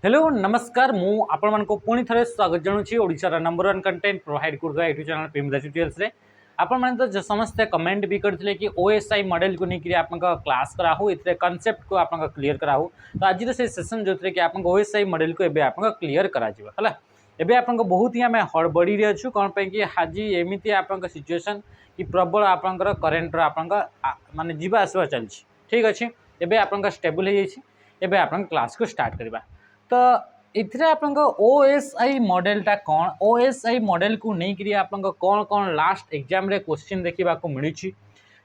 Hello नमस्कार मु आपण मानको पुणी थरे स्वागत जणुछि ओडिसा नंबर 1 कंटेंट प्रोवाइड करथि यूट्यूब चैनल प्रेमदा ट्यूटोरियल्स रे। आपण माने तो समस्त कमेंट भी करथिले कि ओएसआई मॉडल को नेकरी आपन का क्लास करा हो इतरे कांसेप्ट को आपन का क्लियर करा हो। तो आज से सेशन जोथरे कि आपन ओएसआई मॉडल को एबे आपन का क्लियर करा जिवो हला। एबे आपन को बहुत ही हमें हड़बड़ी रे अछु कोन पे कि हाजी एमिति आपन का सिचुएशन कि प्रबल आपन का करंट रो आपन का माने जीवा आसवा चलछि। ठीक अछि एबे आपन का स्टेबल हे जाइछि। एबे आपन क्लास को स्टार्ट करबा। तो इथरे आपन ओएसआई मॉडलटा कौन ओएसआई मॉडल को नहीं करी आपन कौन कौन लास्ट एग्जाम रे क्वेश्चन देखा मिली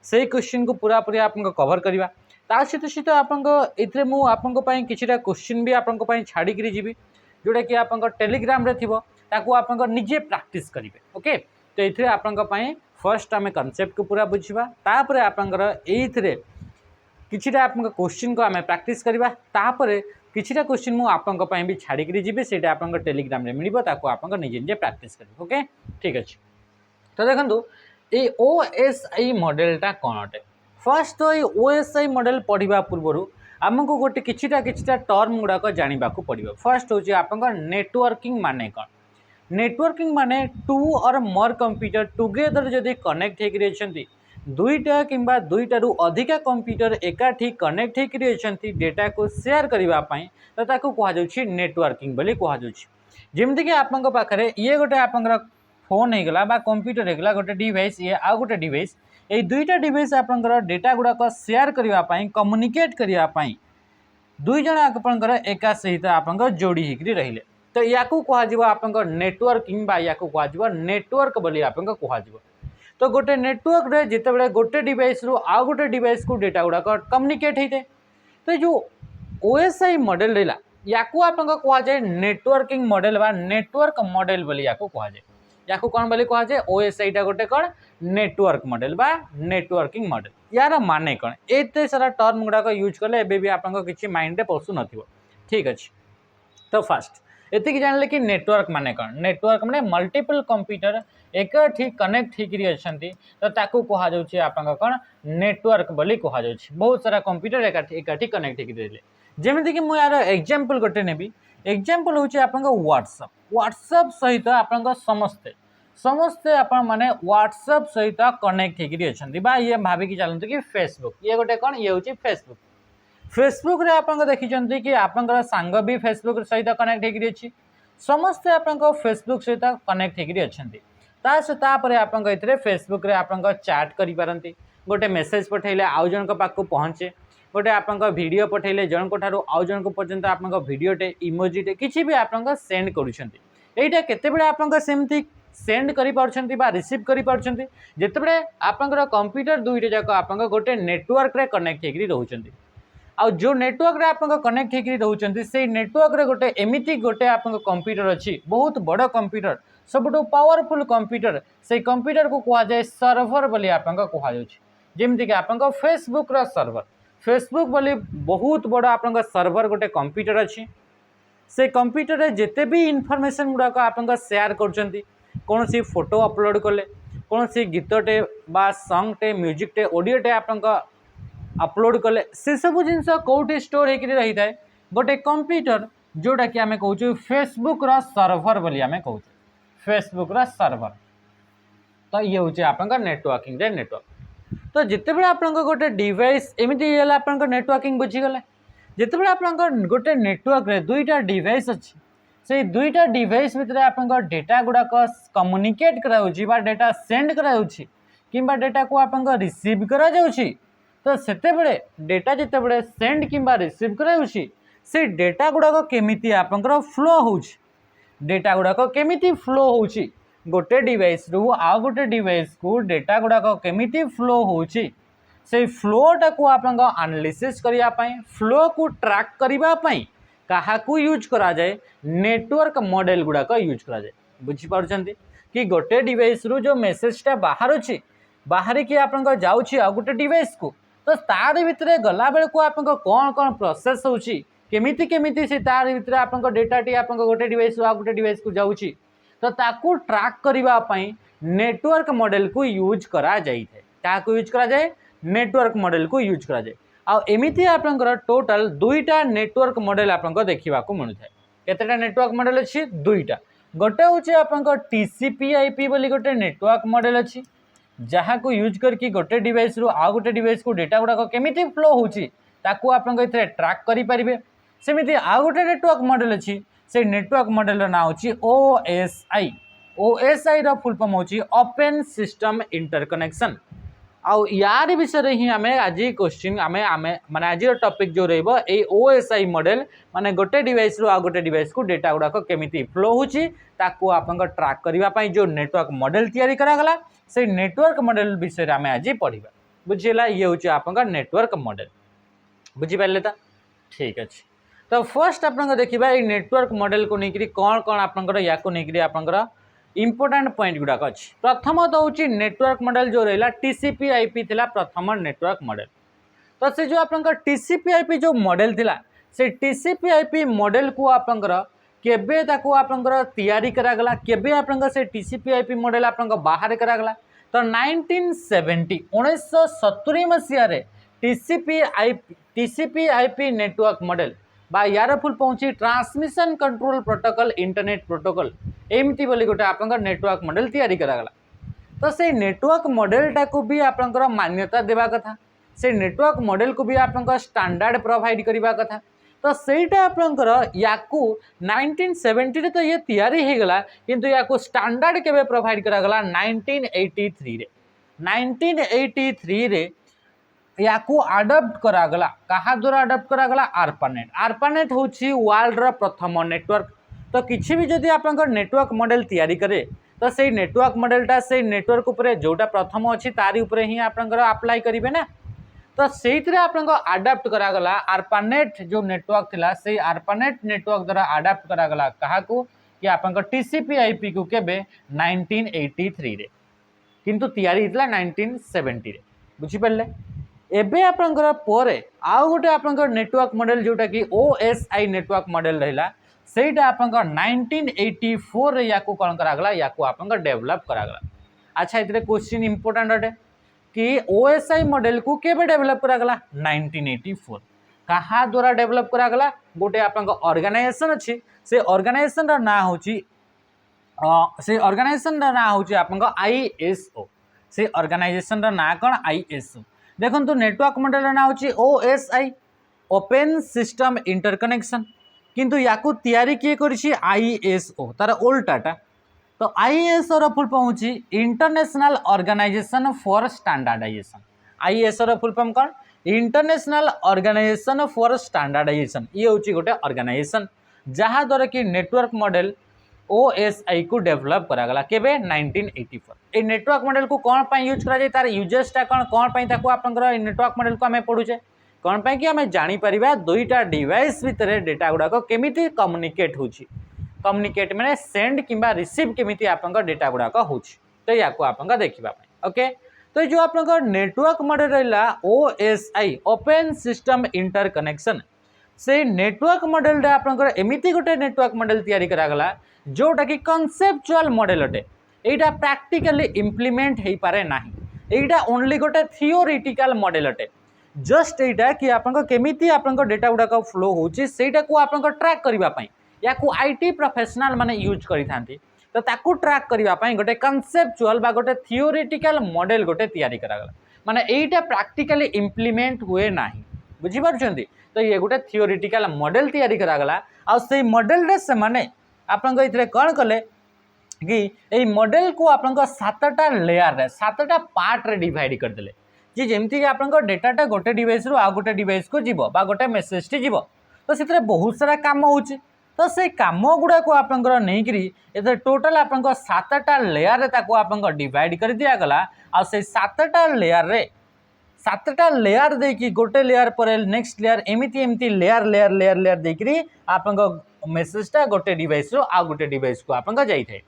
से क्वेश्चन को पूरा पूरी आपन कवर करवा ता सहित सहित आपन इथरे मु आपन पई किछिटा क्वेश्चन भी आपन पई छाड़ी करी जीवी जोटा कि आपन टेलीग्राम रे थिबो ताकू आपन निजे प्रैक्टिस करिवे। ओके तो इथरे आपन पई फर्स्ट आमे कांसेप्ट को पूरा बुझिबा तापर आपन एथरे किछिटा आपन क्वेश्चन को आमे प्रैक्टिस करवा तापर किछिटा क्वेश्चन मु आपन पई भी छाड़ी करी जीवी सेटा आपन टेलीग्राम रे मिलिबो ताकू आपन निजे निजे प्रैक्टिस करिवे। ओके ठीक अछि। तो देखंतु ए ओएसआई मॉडलटा कोन अटे। फर्स्ट तो ये ओएसआई मॉडल पढ़िबा पूर्वरु आमको गोटे किछिटा टर्म गुड़ाक जानिबा को पड़िबो। फर्स्ट होची आपन नेटवर्किंग माने कोन। नेटवर्किंग माने टू और मोर कंप्यूटर टुगेदर जदि कनेक्ट हेकि रहछंती दुईटा किंबा दुईटारू अधिका कंप्यूटर एकाठी कनेक्ट हेकि रहछंती डेटा को शेयर करिबा पई तो ताकू कहा जाउछि नेटवर्किंग बोली कहा जाउछि। जेमति कि आपन पाखरे ये गोटे आपन फोन हो गला बा कंप्यूटर हो गला गोटे डिवाइस ये आ गोटे डिवाइस ये दुईटा डिवाइस आपन डेटा गुड़ाक शेयर करिबा पई कम्युनिकेट करिबा पई दुई जण आपन एका सहित आपन जोड़ी हेकि रहिले तो याकू कहा जिवो आपन नेटवर्किंग बा याकू कहा जिवो नेटवर्क बोली आपन कहा जिवो। तो गोटे नेटवर्क रे जिते बड़े गोटे डिवाइस रु आ गोटे डिवाइस को डेटा गुड़ाक कम्युनिकेट होते तो जो ओएसआई मॉडल रहा याकू आपन कहा जाए नेटवर्किंग मॉडल बा नेटवर्क मॉडल बोली याकू कहा जाए। याकू कौन बोली कहा जाए ओएसआई टा गोटे कौन नेटवर्क मॉडल बा नेटवर्किंग मॉडल यार माने कौन एते सारा टर्म गुड़ाक यूज कले एबे भी आपन किछि माइंड रे पसु नथिबो। ठीक अछि। तो फास्ट एतिक जानले कि नेटवर्क माने कौन नेटवर्क माने मल्टीपल कंप्यूटर एकाठी कनेक्ट होकरी अछंती तो ताकू कहा जाउछि आपन कौन नेटवर्क बोली कहा जाउछि। बहुत सारा कंप्यूटर एकाठी कनेक्ट होकरी रहले जेमिति कि मु यार एग्जांपल गोटे नेबी एग्जांपल होछि आपन व्हाट्सएप व्हाट्सएप सहित आपन समस्ते समस्ते आपण माने व्हाट्सएप सहित कनेक्ट होकरी अछंती बा ये भाबी कि चलंतु कि फेसबुक ये गोटे कौन ये होछि फेसबुक फेसबुक रे आपन देखिचंती कि आपन सांग भी फेसबुक सहित कनेक्ट होकरी अछि समस्ते आपन फेसबुक सहित कनेक्ट होकरी अछंती तापरे आपन इतरे फेसबुक रे आपन चैट करि पारंती गोटे मेसेज पठैले आउ जन पाखु पहुँचे गोटे आपन वीडियो पठैले जन को ठारू आउ जन को पर्यंत आपन वीडियोटे इमोजीटे किछि भी आपन सेंड करूछंती एइटा केते बेले आपन सेमती सेंड करि पारछंती बा रिसीव करि पारछंती जेते बेले आपन कंप्यूटर दुईटे जाक आपन गोटे नेटवर्क रे कनेक्ट होकरी रहउछंती आ जो नेटवर्क रे आपन कनेक्ट होकरी रहउछंती से नेटवर्क रे गोटे एमिति गोटे आपन कंप्यूटर अछि बहुत बड़ कंप्यूटर सबुठु पावरफुल कंप्यूटर से कंप्यूटर को कहा जाए सर्वर बोली आपन कहा जाउछि। जेमति कि आपन फेसबुक रो सर्वर फेसबुक बोली बहुत बड़ आपन सर्वर गोटे कंप्यूटर अछि से कंप्यूटर रे जेते भी इनफॉरमेशन गुड़ाक आपन शेयर करछंती कौन सी फोटो अपलोड कले कौन सी गीतटे बा सॉन्गटे म्यूजिकटे ऑडियोटे आपन अपलोड कले से सब जिनस कौटी स्टोर होकरी रही थाए गोटे कंप्यूटर जोटा कि आमे कहूँ फेसबुक रो सर्वर बोली आमे कहूँ फेसबुक रो सर्वर। तो ये हूँ आपन नेटवर्किंग रे नेटवर्क तो जिते बड़े आपन गोटे डिवाइस एमती आपन नेटवर्किंग बुझीगले जिते बड़े आपन गोटे नेटवर्क रे दुईटा डिवाइस अच्छी से दुईटा डिवाइस भितर आपन डेटा गुड़ाक कम्युनिकेट कराउछि बा डेटा सेंड कराउछि किंबा डेटा को आपन रिसीव करा जाउछि तो सेते बड़े डेटा जिते बड़े सेंड किंबा रिसीव कराउछि से डेटा गुड़ाक केमिति आपन फ्लो होउछि डेटा गुड़ाक केमिति फ्लो होउछि गोटे डिवाइस रु आ गोटे डिवाइस को डेटा गुड़ाक केमिति फ्लो होउछि से फ्लोटा को आपन एनालिसिस करिया पई फ्लो को ट्रैक करिबा पई काहाकू यूज करा जाए नेटवर्क मॉडल गुड़ाक यूज करा जाए। बुझी पारछंती कि गोटे डिवाइस रु जो मेसेजटा बाहर अछि बाहर कि आपन जाउछि आ गोटे डिवाइस को तो तार भितरे गला बेल को आपन कौन कौन प्रोसेस होउछि केमिति केमिति से तार भितरे आपन डेटा टी आपन गोटे डिवाइस आ गोटे डिवाइस को जाउछि तो ताकू ट्रैक करिबा पई नेटवर्क मॉडल को यूज करा जाई थे ताकू यूज करा जाए नेटवर्क मॉडल को यूज करा जाए आ एमिति आपन टोटल दुईटा नेटवर्क मॉडल आपन देखा मिलू है केतेटा नेटवर्क मॉडल अछि दुईटा गोटे होची आपन टीसीपी आईपी बोली गोटे नेटवर्क मॉडल अछि जहाँ को यूज करके गोटे डिवाइस रु आ गोटे डिवाइस को डेटा गुड़ाक केमिति फ्लो होची ताकू आपन इथे ट्रैक करि परिबे सेमिति आ गोटे नेटवर्क मॉडल अछि से नेटवर्क मॉडल ना होची ओएसआई ओएसआई रो फुल फॉर्म होची ओपन सिस्टम इंटरकनेक्शन आउ यार विषय ही आम आज क्वेश्चन आम आम माने आज टॉपिक जो रहइबो ए ओएसआई मॉडल माने गोटे डिवाइस रु आ गोटे डिवाइस को डेटा गुड़ाक केमिति फ्लो होची ताकू आपन ट्रैक करबा पई जो नेटवर्क मॉडल तैयारी करा गला से नेटवर्क मॉडल विषय आम आज पढ़ा बुझीला ये हूँ आप नेटवर्क मॉडल बुझीपारे तो ठीक अच्छे तो फर्स्ट आप देखा ये नेटवर्क मॉडल को लेकर कौन कौन आपंकर या आपंकर इंपोर्टेंट पॉइंट गुड़ाक अच्छी प्रथम तो हूँ नेटवर्क मॉडल जो रहा टीसीपी आईपी थिला प्रथम नेटवर्क मॉडल तो से जो आपंकर टीसीपी आईपी जो मॉडल थिला से टीसीपी आईपी मॉडल को आपंकर केबे ताकू आपंकर तैयारी करागला केबे आपंकर से टीसीपी आईपी मॉडल आपंकर बाहर करागला तो 1970 मसीह टीसीपी आईपी नेटवर्क मॉडल बा यार फुल पहुंची transmission control protocol internet protocol एमती बोली गोटे आपंकर नेटवर्क मॉडल तैयारी करागला तो से नेटवर्क मॉडलटा को भी आपंकर मान्यता देवा कथा से नेटवर्क मॉडल को भी आपंकर स्टैंडर्ड प्रोवाइड करबा कथा तो सहीटा आपंकर याकू 1970 रे तो ये तैयारी हो गला किंतु याकू स्टैंडर्ड केबे प्रोवाइड करागला 1983 रे याकू अडॉप्ट करागला कहा द्वारा अडॉप्ट करागला आर्पानेट होची वर्ल्ड रो प्रथम नेटवर्क तो किछि भी जदि आपंकर नेटवर्क मॉडल तैयारी करे तो से नेटवर्क मॉडलटा से नेटवर्क उपरे जोटा प्रथम अच्छी तारी उपरे ही आपंकर अप्लाई करिवे ना तो से आडाप्ट करागला आर्पानेट जो नेटवर्क थिला से आर्पानेट नेटवर्क द्वारा आडाप्ट करागला कहा को कि आपंकर टीसीपी आईपी को केबे 1983 रे किंतु तैयारी हितला 1970 रे बुझी पड़ले एबे आपंकर पोरे आउ गोटे आपंकर नेटवर्क मॉडल जोटा कि ओएसआई नेटवर्क मॉडल रहिला सेटा आपंकर 1984 रे याकू कोन करागला याकू आपंकर डेवलप करागला अच्छा इतरे क्वेश्चन इंपोर्टेंट अटे कि ओएसआई मॉडल को केबे डेवलप करागला 1984 कहा द्वारा डेवलप करागला गोटे आपंकर ऑर्गेनाइजेशन अछि से ऑर्गेनाइजेशन रा ना होची आपंकर आईएसओ से ऑर्गेनाइजेशन रा ना कोन आईएसओ देखंतु नेटवर्क मॉडल रा ना होची ओएसआई ओपन सिस्टम इंटरकनेक्शन किंतु याकू तैयारी किए करिछि आईएसओ तार उल्टाटा तो आईएसओ रो फुल फॉर्म होची International organisation for Standardization ISO रो फुल फॉर्म कोन इंटरनेशनल ऑर्गेनाइजेशन फॉर स्टैंडर्डाइजेशन ये होची गोटे ऑर्गेनाइजेशन जहा द्वारा कि नेटवर्क मॉडल ओएसआई को डेवलप करागला केबे 1984 ए नेटवर्क मॉडल को कौन पाई यूज करा जाय तार यूजेसटा कौन पाई ताको आपनकर नेटवर्क मॉडल को हमें पढुचे कौन पाई कि हमें जानी परिबा दुईटा डिवाइस भितर डेटा गुडा को केमिति कम्युनिकेट होची कम्युनिकेट माने सेंड किंबा रिसीव केमिति आपनकर डेटा गुडा को होची तो याको आपनकर देखिबा पाई ओके तो जो आपनकर नेटवर्क मॉडल रहला ओएसआई ओपन सिस्टम इंटरकनेक्शन से नेटवर्क मॉडल रे आपनकर एमिति गोटे नेटवर्क मॉडल तैयारी करागला जोटा कि कॉन्सेप्चुअल मॉडल अटे एटा प्रैक्टिकली इंप्लीमेंट हेई पारे नाही एटा ओनली गोटे थियोरिटिकल मॉडल अटे जस्ट एटा कि आपनकर केमिति आपनकर डेटा गुडा को फ्लो होची सेटा को आपनकर ट्रैक करबा पई या को आईटी प्रोफेशनल माने यूज करि थांती तो ताकू ट्रैक करबा पई गोटे कॉन्सेप्चुअल बा गोटे थियोरिटिकल मॉडल गोटे तैयारी करागला माने एटा प्रैक्टिकली इंप्लीमेंट हुए नाही बुझी पारछंती तो ये गोटे थियोरिटिकल मॉडल तैयारी करागला आ से मॉडल रे से माने आपन इतने कौन कले कि ये मॉडल को आपन सातटा लेयर रे सातटा पार्ट रे डिवाइड करदेले कि जेमती कि आपन डेटाटा गोटे डिवाइस रु आ गोटे डिवाइस को जीवो बा गोटे मेसेज टी जीवो तो से बहुत सारा काम होची तो से काम गुड़ा को आपन नहीं ये टोटल आपन सातटा लेयर रे ताको आपन डिवाइड कर दिया गला आ से सातटा लेयर देकी गोटे लेयर पर नेक्स्ट लेयर एमती एमती लेयर देकी आपन मेसेजटा गोटे डिवाइस रो आ गोटे डिवाइस को आपन जाई थे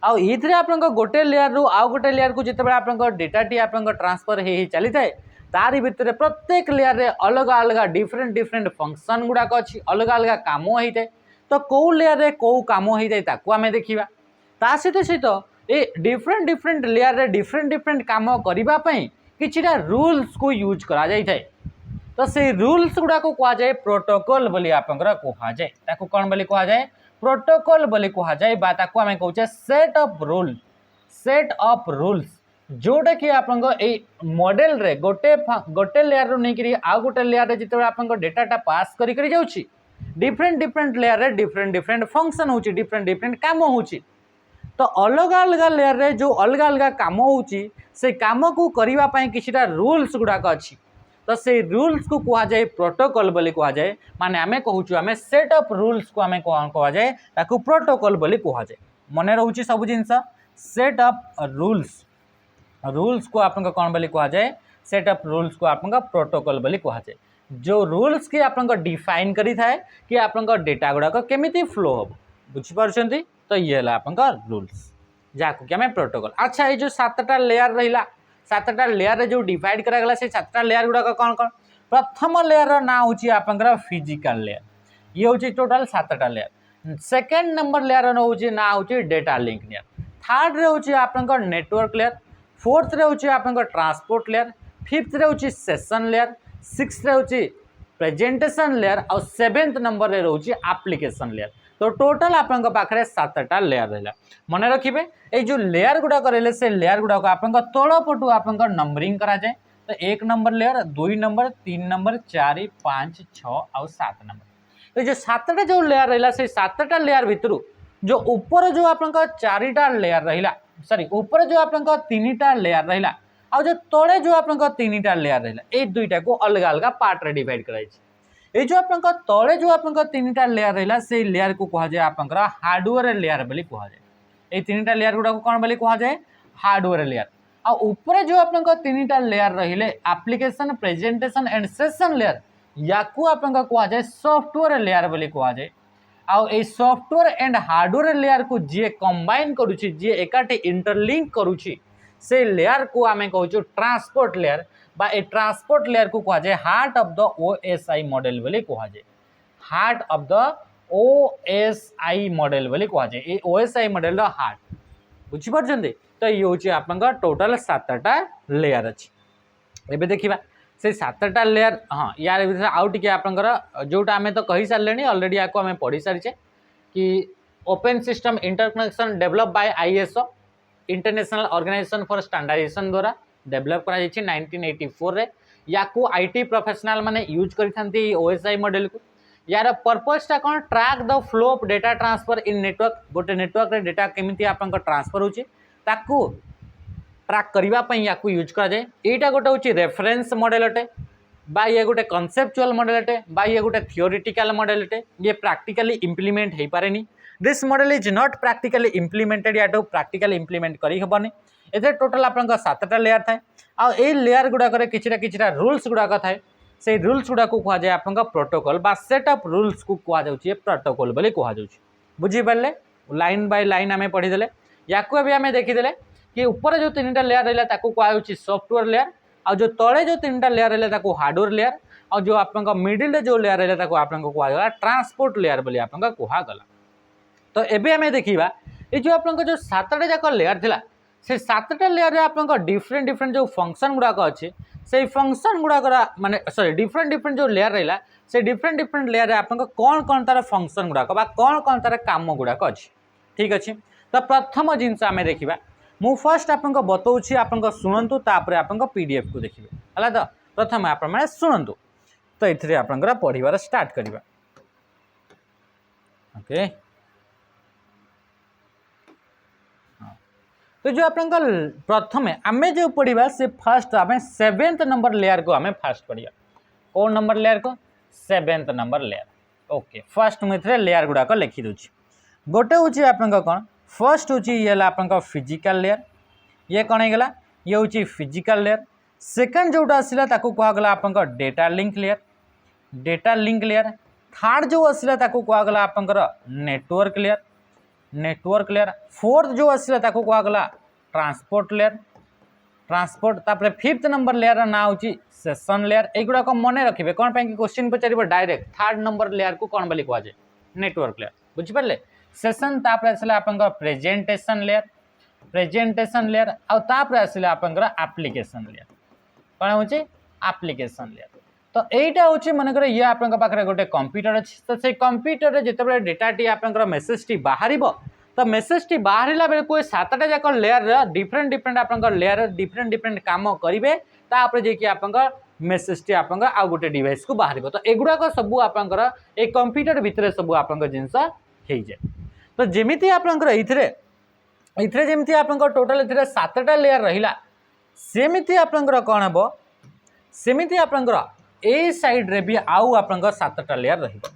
आ इथरे आपन गोटे लेयर रो आ गोटे लेयर को जिते आपन डेटाटी आपन ट्रांसफर हे चली थाए तारी भितर प्रत्येक लेयर रे अलग अलग डिफरेंट फंक्शन गुड़ाक अच्छी अलग अलग काम होता है तो कौ लेयर रे कौ काम होता है ताकू आम देखा ता सहित ये डिफरेंट लेयर रे डिफरेंट काम करने किछिटा रूल्स को यूज करा जाई थाए तो से रूल्स गुड़ा को कहा जाए प्रोटोकॉल बोली आपनकर कहा जाए ताको कोन बोली कहा जाए प्रोटोकॉल बोली कहा जाए बा ताको हमें कहउछे सेट ऑफ रूल्स जोटा कि आपन ए मॉडल रे गोटे लेयर रो नै करी आ गोटे लेयर रे जिते आपन डेटाटा पास करी करी जाउची डिफरेंट लेयर रे डिफरेंट फंक्शन होची डिफरेंट काम होची तो अलग अलग लेयर रे जो अलग अलग काम होची से काम को करिवा पई किछिटा रूल्स गुडाक अछि तो से रूल्स को कहा जाए प्रोटोकॉल बोली कहा जाए माने आमे कहूछु आमे सेट ऑफ रूल्स को आमे कहा जाए ताकू प्रोटोकॉल बोली कहा जाए मने रहउची सब जिंस सेट ऑफ रूल्स को आपन कोन बोली कहा जाए सेट ऑफ रूल्स को आपन प्रोटोकॉल बोली कहा जाए जो रूल्स की आपन डिफाइन करी थाए कि आपन डेटा गुडा को केमिति फ्लो हो बुझी पारछंती तो ये हला आपन रूल्स जाको कि आमे प्रोटोकॉल अच्छा ये जो सातटा लेयर रहिला सातटा लेयर रे जो डिवाइड करा गला से सातटा लेयर गुडा कोन कोन प्रथम लेयर रो ना होची आपन फिजिकल लेयर ये होची टोटल सातटा लेयर सेकंड नंबर लेयर रो होची ना होची डेटा लिंक लेयर थर्ड रे होची आपन नेटवर्क लेयर फोर्थ रे होची आपन ट्रांसपोर्ट लेयर फिफ्थ रे होची सेशन लेयर सिक्स्थ रे होची प्रेजेंटेशन लेयर और सेवेंथ नंबर रे होची एप्लीकेशन लेयर तो टोटल आपन पाखरे सातटा लेयर रहिला मने रखिबे ए जो लेयर गुडा करले से लेयर गुडा को आपन तळ पटु आपन नंबरिंग करा जाए तो 1 नंबर लेयर 2 नंबर 3 नंबर 4 5 6 और 7 नंबर तो जो सातटा जो लेयर रहिला से सातटा लेयर भितरु जो ऊपर जो आपन चारिटा लेयर रहिला सॉरी ऊपर जो आपन तीनटा लेयर रहिला और जो तळे जो आपन तीनटा लेयर रहिला ए दुईटा को अलग अलग पार्ट रे डिवाइड कराई छै ये जो आपन तले जो आपन तीनटा लेयर रहिला से लेयर को कहा जाए आपन हार्डवेयर लेयर बोली कहा जाए ये तीनटा लेयर गुडा को कोन बोली कहा जाए हार्डवेयर लेयर आ ऊपर जो आपन तीनटा लेयर रहिले application presentation and session layer याकू आपन कहा जाए सॉफ्टवेयर लेयर बोली कहा जाए आ ए सॉफ्टवेयर एंड हार्डवेयर लेयर को जे कंबाइन करूची जे एकाटे इंटरलिंक करूची से लेयर को आमे कहूछु ट्रांसपोर्ट लेयर बा ए ट्रांसपोर्ट लेयर को कहा जाए heart of the OSI model बोली कहा जाए heart of the OSI model बोली कहा जाए ए ओएसआई मॉडल द हार्ट बुझी परछन्ते तो ये होची आपन टोटल सातटा लेयर अछि एबे देखिबा से सातटा लेयर हां यार भीतर आउ टिके आपनकर जोटा आमे तो कहि सारलेनी ऑलरेडी आको आमे पढी सारिछे कि open system interconnection develop by ISO international organisation for standardisation द्वारा डेवलप करा जायछि 1984 रे याकू आईटी प्रोफेशनल माने यूज करिथांती ओएसआई मॉडल को यार पर्पस ता कोन track the flow of data transfer in network गोटे नेटवर्क रे डेटा केमिति आपन ट्रांसफर होछि ताकू ट्रैक करबा पई याकू यूज करा जाय एटा गोटे होछि रेफरेंस मॉडल अटे बा ये गोटे कॉन्सेप्चुअल मॉडल अटे बा ये गोटे थियोरेटिकल मॉडल अटे ये प्रैक्टिकली इंप्लीमेंट हे पारेनी this model is not practically implemented या तो प्रैक्टिकली इंप्लीमेंट करी हबनी एथे टोटल आपन सातटा लेयर थाए आ ए लेयर गुडा करे किछिटा रूल्स गुडा का थाए से रूल्स गुडा को कहा जाए आपन प्रोटोकॉल बा सेट ऑफ रूल्स को कहा जाउची प्रोटोकॉल बोली कहा जाउची बुझी परले लाइन बाय लाइन हमें पढ़ी देले याकू भी हमें देखि देले कि ऊपर जो तीनटा लेयर रहला ताकू कहा जाउची सॉफ्टवेयर लेयर और जो तळे जो तीनटा लेयर रहला ताकू हार्डवेयर लेयर और जो आपन मिडिल रे जो लेयर रहला ताकू आपन कहा गला ट्रांसपोर्ट लेयर बोली आपन कहा गला तो एबे हमें देखिबा ए जो आपन जो सातटा जाक लेयर थिला से सातटा लेयर रे आपन डिफरेंट जो फंक्शन गुडा को अछि से फंक्शन गुडा करा माने सॉरी डिफरेंट जो लेयर रहला से डिफरेंट लेयर रे आपन कोन तार फंक्शन गुडा को बा कोन तार काम गुडा को अछि ठीक अछि तो प्रथम जिंस हमें देखिबा मु फर्स्ट आपन बताउछि आपन सुनंतु तापर आपन पीडीएफ को देखिबे हला तो प्रथम आपन माने सुनंतु तो इथरे आपन पढिबार स्टार्ट करिबा ओके तो जो आपन प्रथम आमे जो पढ़िबा से फर्स्ट आमे 7th नंबर लेयर को आमे फर्स्ट पढ़िया कौन नंबर लेयर को 7th number layer okay first मिथरे लेयर गुडा को लिखि दोछि गोटे होछि आपन कोन फर्स्ट होछि ये आपन फिजिकल लेयर ये कोन हे गेला ये होछि फिजिकल लेयर सेकंड जोटा आसिला ताको कहा गला आपन डेटा लिंक लेयर थर्ड जो आसिला ताको कहा गला आपन नेटवर्क लेयर फोर्थ जो आसिला ताको कहा गला ट्रांसपोर्ट तापर फिफ्थ नंबर लेयर ना होची सेशन लेयर एगुडा को मने रखिबे कोन पे क्वेश्चन पचारिबो डायरेक्ट थर्ड नंबर लेयर को कोन बोली कहा जाय नेटवर्क लेयर बुझि परले सेशन तापर आसिला आपन प्रेजेंटेशन लेयर आ तापर आसिला आपन एप्लीकेशन लेयर कोन होची एप्लीकेशन लेयर तो यहीटा हूँ मनकर ये आपन पाखे गोटे कंप्यूटर अच्छी तो से कंप्यूटर जिते डेटाटी आपंकर मेसेजटी बाहर तो मेसेजटी बाहर बेले कोई 7टा जाक लेयर डिफरेंट डिफरेंट आपंकर लेयर डिफरेंट डिफरेंट काम करेंगे तापर जे कि आपंकर मेसेजटी आपंकर आउ गोटे डिवाइस को बाहर तो एगुड़ाक सब आपंकर ए कंप्यूटर भितर सब आपंकर जिनस हो जाए तो जमीती आपंकर इथरे जमीती आपंकर टोटल इथरे 7टा लेयर रहिला सेमिति आपंकर कौन हम सेमिति आपंकर ए साइड रे भी आउ आपंकर 7टा लेयर रहिबो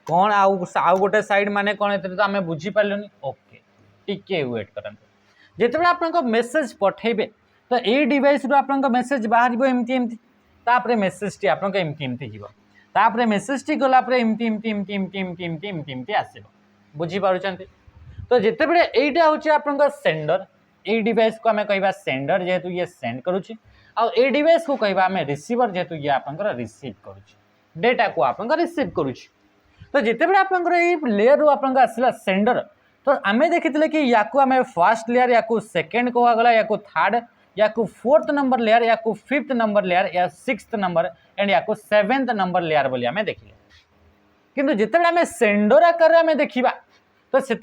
कौन आउ गोटे साइड माने कौन तो आम बुझी पार्लुनि ओके टिके वेट करते जिते आप मेसेज पठेबे तो ये डिवाइस रू आप मेसेज बाहर एमती एमती तापर मेसेज टी आप एमती एमती जीव तापर मेसेज टी गलापर एमती एमती एमती एमती एमती एमती एमती एमती आसो बुझीपार तो जिते बड़े यहीटा हूँ आप सेंडर ये डिवाइस को आम कह सेंडर जेहेतु ये सेंड करुच्ची आ डिवाइस को कहवा आम रिसीवर जेहेतु ये आप रिसीव करुच्ची डेटा को आप रिसीव करुच्ची तो जिते बड़े आप लेयर रू आप आसला सेंडर तो आम देखी कि या आम फर्स्ट लेयर या सेकेंड कहगला या थर्ड या 4th नंबर लेयर या 5th नंबर लेयर या 6th नंबर एंड या 7th नंबर लेयर बोली आम देखिले किंतु जिते आम सेंडर आकार आम देखा तो से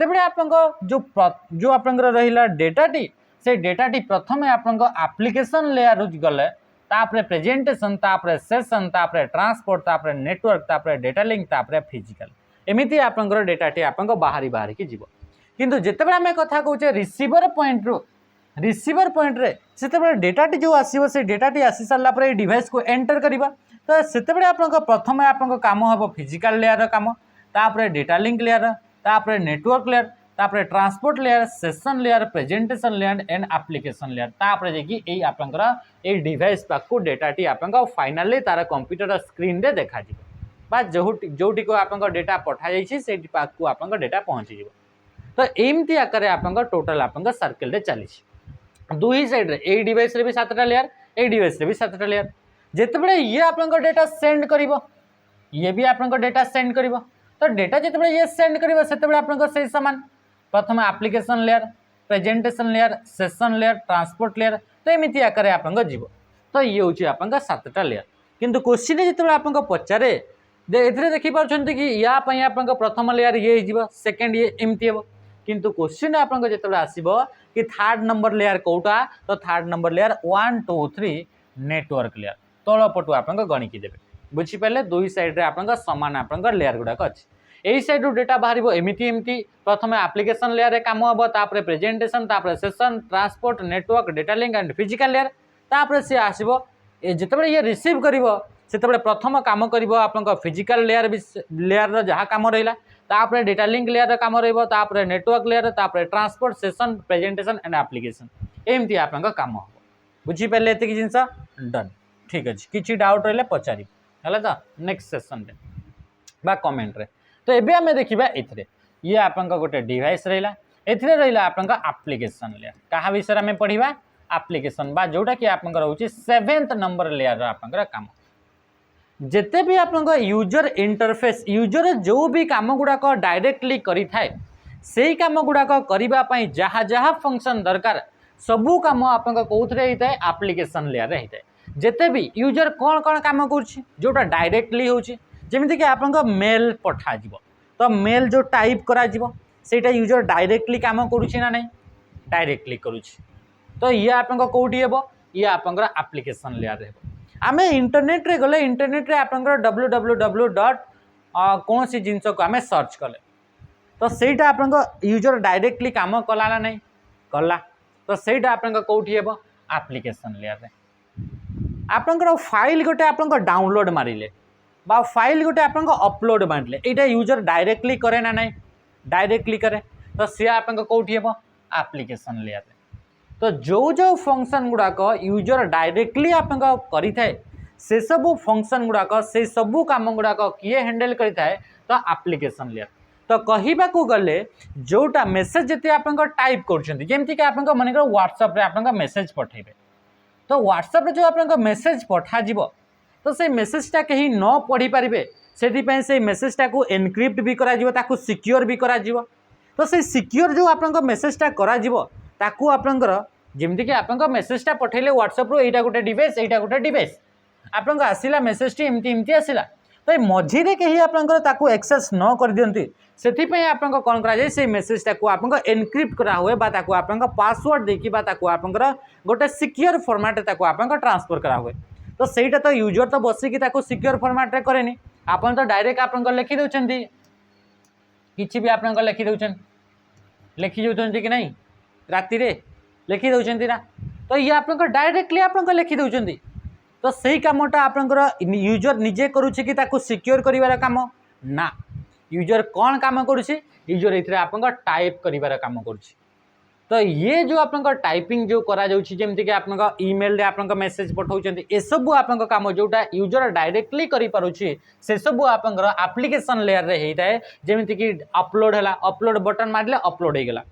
जो आप रहा डेटाटी से डेटाटी प्रथम आप एप्लिकेशन लेयर गले तापर प्रेजेंटेशन तापर सेशन तापर ट्रांसपोर्ट तापर नेटवर्क तापर डेटा लिंक तापर फिजिकल एमती आप डेटाटी आप बाहरी बाहर की जीव किंतु जिते आम कथा कहचे रिसीवर पॉइंट रे से डेटाटी जो आसो से डेटाटी आसी सारापर ये डिवाइस को एंटर करवा तो से आप प्रथम आप काम हम फिजिकल लेयर काम तापर डेटा लिंक लेयर तापर नेटवर्क लेयर तापर transport layer session layer presentation layer and application layer तापर जे कि आपंकर ए डिवाइस पाक डेटाटी आप फाइनाली तार कंप्यूटर स्क्रीन रे देखा बा जोटी को आप डेटा पठा से पाक को आप डेटा पहुँची तो एमती आकार आप टोटाल आप सर्किल रे चली दुई साइड रे ए डिवाइस रे भी 7टा लेयर ए डिवाइस रे भी 7टा लेयर जिते बड़े ये आप डेटा सेंड करिवो ये भी आप डेटा सेंड करिवो तो डेटा जिते ये सेंड करिवो सेते आप सामान प्रथम application layer presentation layer session layer transport layer तो एमती आकार आप जीव तो ये हूँ आप 7टा लेयर किंतु क्वेश्चन जिते आप पचारे ए देखिपार कि या आप प्रथम लेयर ये सेकेंड ये एमती हे किंतु क्वेश्चन आप जो आसो कि 3rd नंबर लेयर कौटा तो 3rd number layer 1 2 3 network layer तल पटू आप गणिकी देवे बुझीपारे दुई साइड आप सामान आप लेयर गुड़ाक अच्छी यही साइड रू डेटा बाहर एमती एमती प्रथम एप्लिकेशन लेयर रे काम हम तापर प्रेजेंटेशन तापर session transport network data link and physical layer तापर सी आसो जिते ये रिसीव कर से प्रथम काम कर आप फिजिकल लेयर जहाँ काम रहा तापर डेटा लिंक लेयर काम रहा नेटवर्क लेयर तापर transport session presentation and application एमती आप काम हम बुझीपारे ये जिनस डन ठीक अच्छे किसी डाउट रहा पचारि है तो नेक्स्ट सेशन रे बा कमेंट रे तो ये आम देखा ये आप गोटे डिवाइस रहा एथिरे रहा आप एप्लिकेशन लेयर क्या विषय आम पढ़ा एप्लिकेशन बा जोटा कि आप रोचे 7th नंबर लेयर आप काम जिते भी आप यूजर इंटरफेस यूजर जो भी काम गुड़ाक डायरेक्टली करें से काम गुड़ाक करने जहाँ जहाँ फंक्शन दरकार सबू काम आप कौन एप्लिकेशन लेयर होता है जिते भी यूजर कौन कौन काम करोटा डायरेक्टली होमी कि आप मेल पठा तो मेल जो टाइप करा यूजर डायरेक्टली काम करुच्ची ना डायरेक्टली करुच्ची तो ये आप कौटी हे ये आप एप्लिकेशन लेयर है आम इंटरनेट रे गले इंटरनेट रे आप www. कौन सी जिनस को आम सर्च कले तो सहीटा आप यूजर डायरेक्टली काम कला ना नहीं कला तो सहीटा आप कौटी हे एप्लिकेशन लेयर रे आपंकर फाइल गोटे आप डाउनलोड मारिले बा फाइल गोटे आप अपलोड मारिले यहाँ यूजर डायरेक्टली करे ना नहीं डायरेक्टली करे तो सी आप कौटी हे एप्लिकेशन लेयर रे तो जो फंक्शन गुड़ाक यूजर डायरेक्टली आप करें से सबू फंक्शन गुड़ाक से सबू काम गुड़ाक किए हैंडल करें तो एप्लिकेशन लेयर तो कहवाक गले जोटा मेसेज जिते आप टाइप करमती कि आप मन व्हाट्सएप रे आप मेसेज पठेबे तो व्हाट्सएप रे जो आप मेसेज पठा तो से मेसेजटा कहीं न पढ़ी पारे से मेसेजटा को एनक्रिप्ट भी करा सिक्योर भी करा तो से सिक्योर जो आप मेसेजटा करा ताकू आपंकर जमती कि आप मेसेजटा पठेले व्हाट्सएप रो एटा गोटे डिवाइस आपन आसला मेसेज एमती एमती आसला तो ये मझीरे कहीं आपको एक्सेस न कर दियंती से आपको कौन करा से मेसेजटा को आपको एनक्रिप्ट करा हुए आपको पासवर्ड देखी आपंकर गोटे सिक्योर फॉर्मेट आपको ट्रांसफर करा हुए तो सहीटा तो यूजर तो बसिकी सिक्योर फॉर्मेट रे करेनी आपन तो डायरेक्ट आपन लिखि दउछन किछि भी आपन लिखि दउछन लिखि दउछन कि नहीं राति रे लिखि दउछन ना तो ये आपन डायरेक्टली आपन लिखि दउछन तो सही कामटा आपनकर यूजर निजे करूछि कि ताको सिक्योर करिवार काम ना यूजर कौन काम करुछि यूजर एथिरे आपन टाइप करिवार काम करुछि तो ये जो आपन टाइपिंग जो करा जाउछि जेमति कि आपन ईमेल रे आपन मेसेज पठाउछन्ती ए सब आपन काम जोटा यूजर डायरेक्टली करि पारुछि से सब आपन एप्लिकेशन लेयर रे हेइताय जेमति कि अपलोड हैला अपलोड बटन मारले अपलोड हे गेला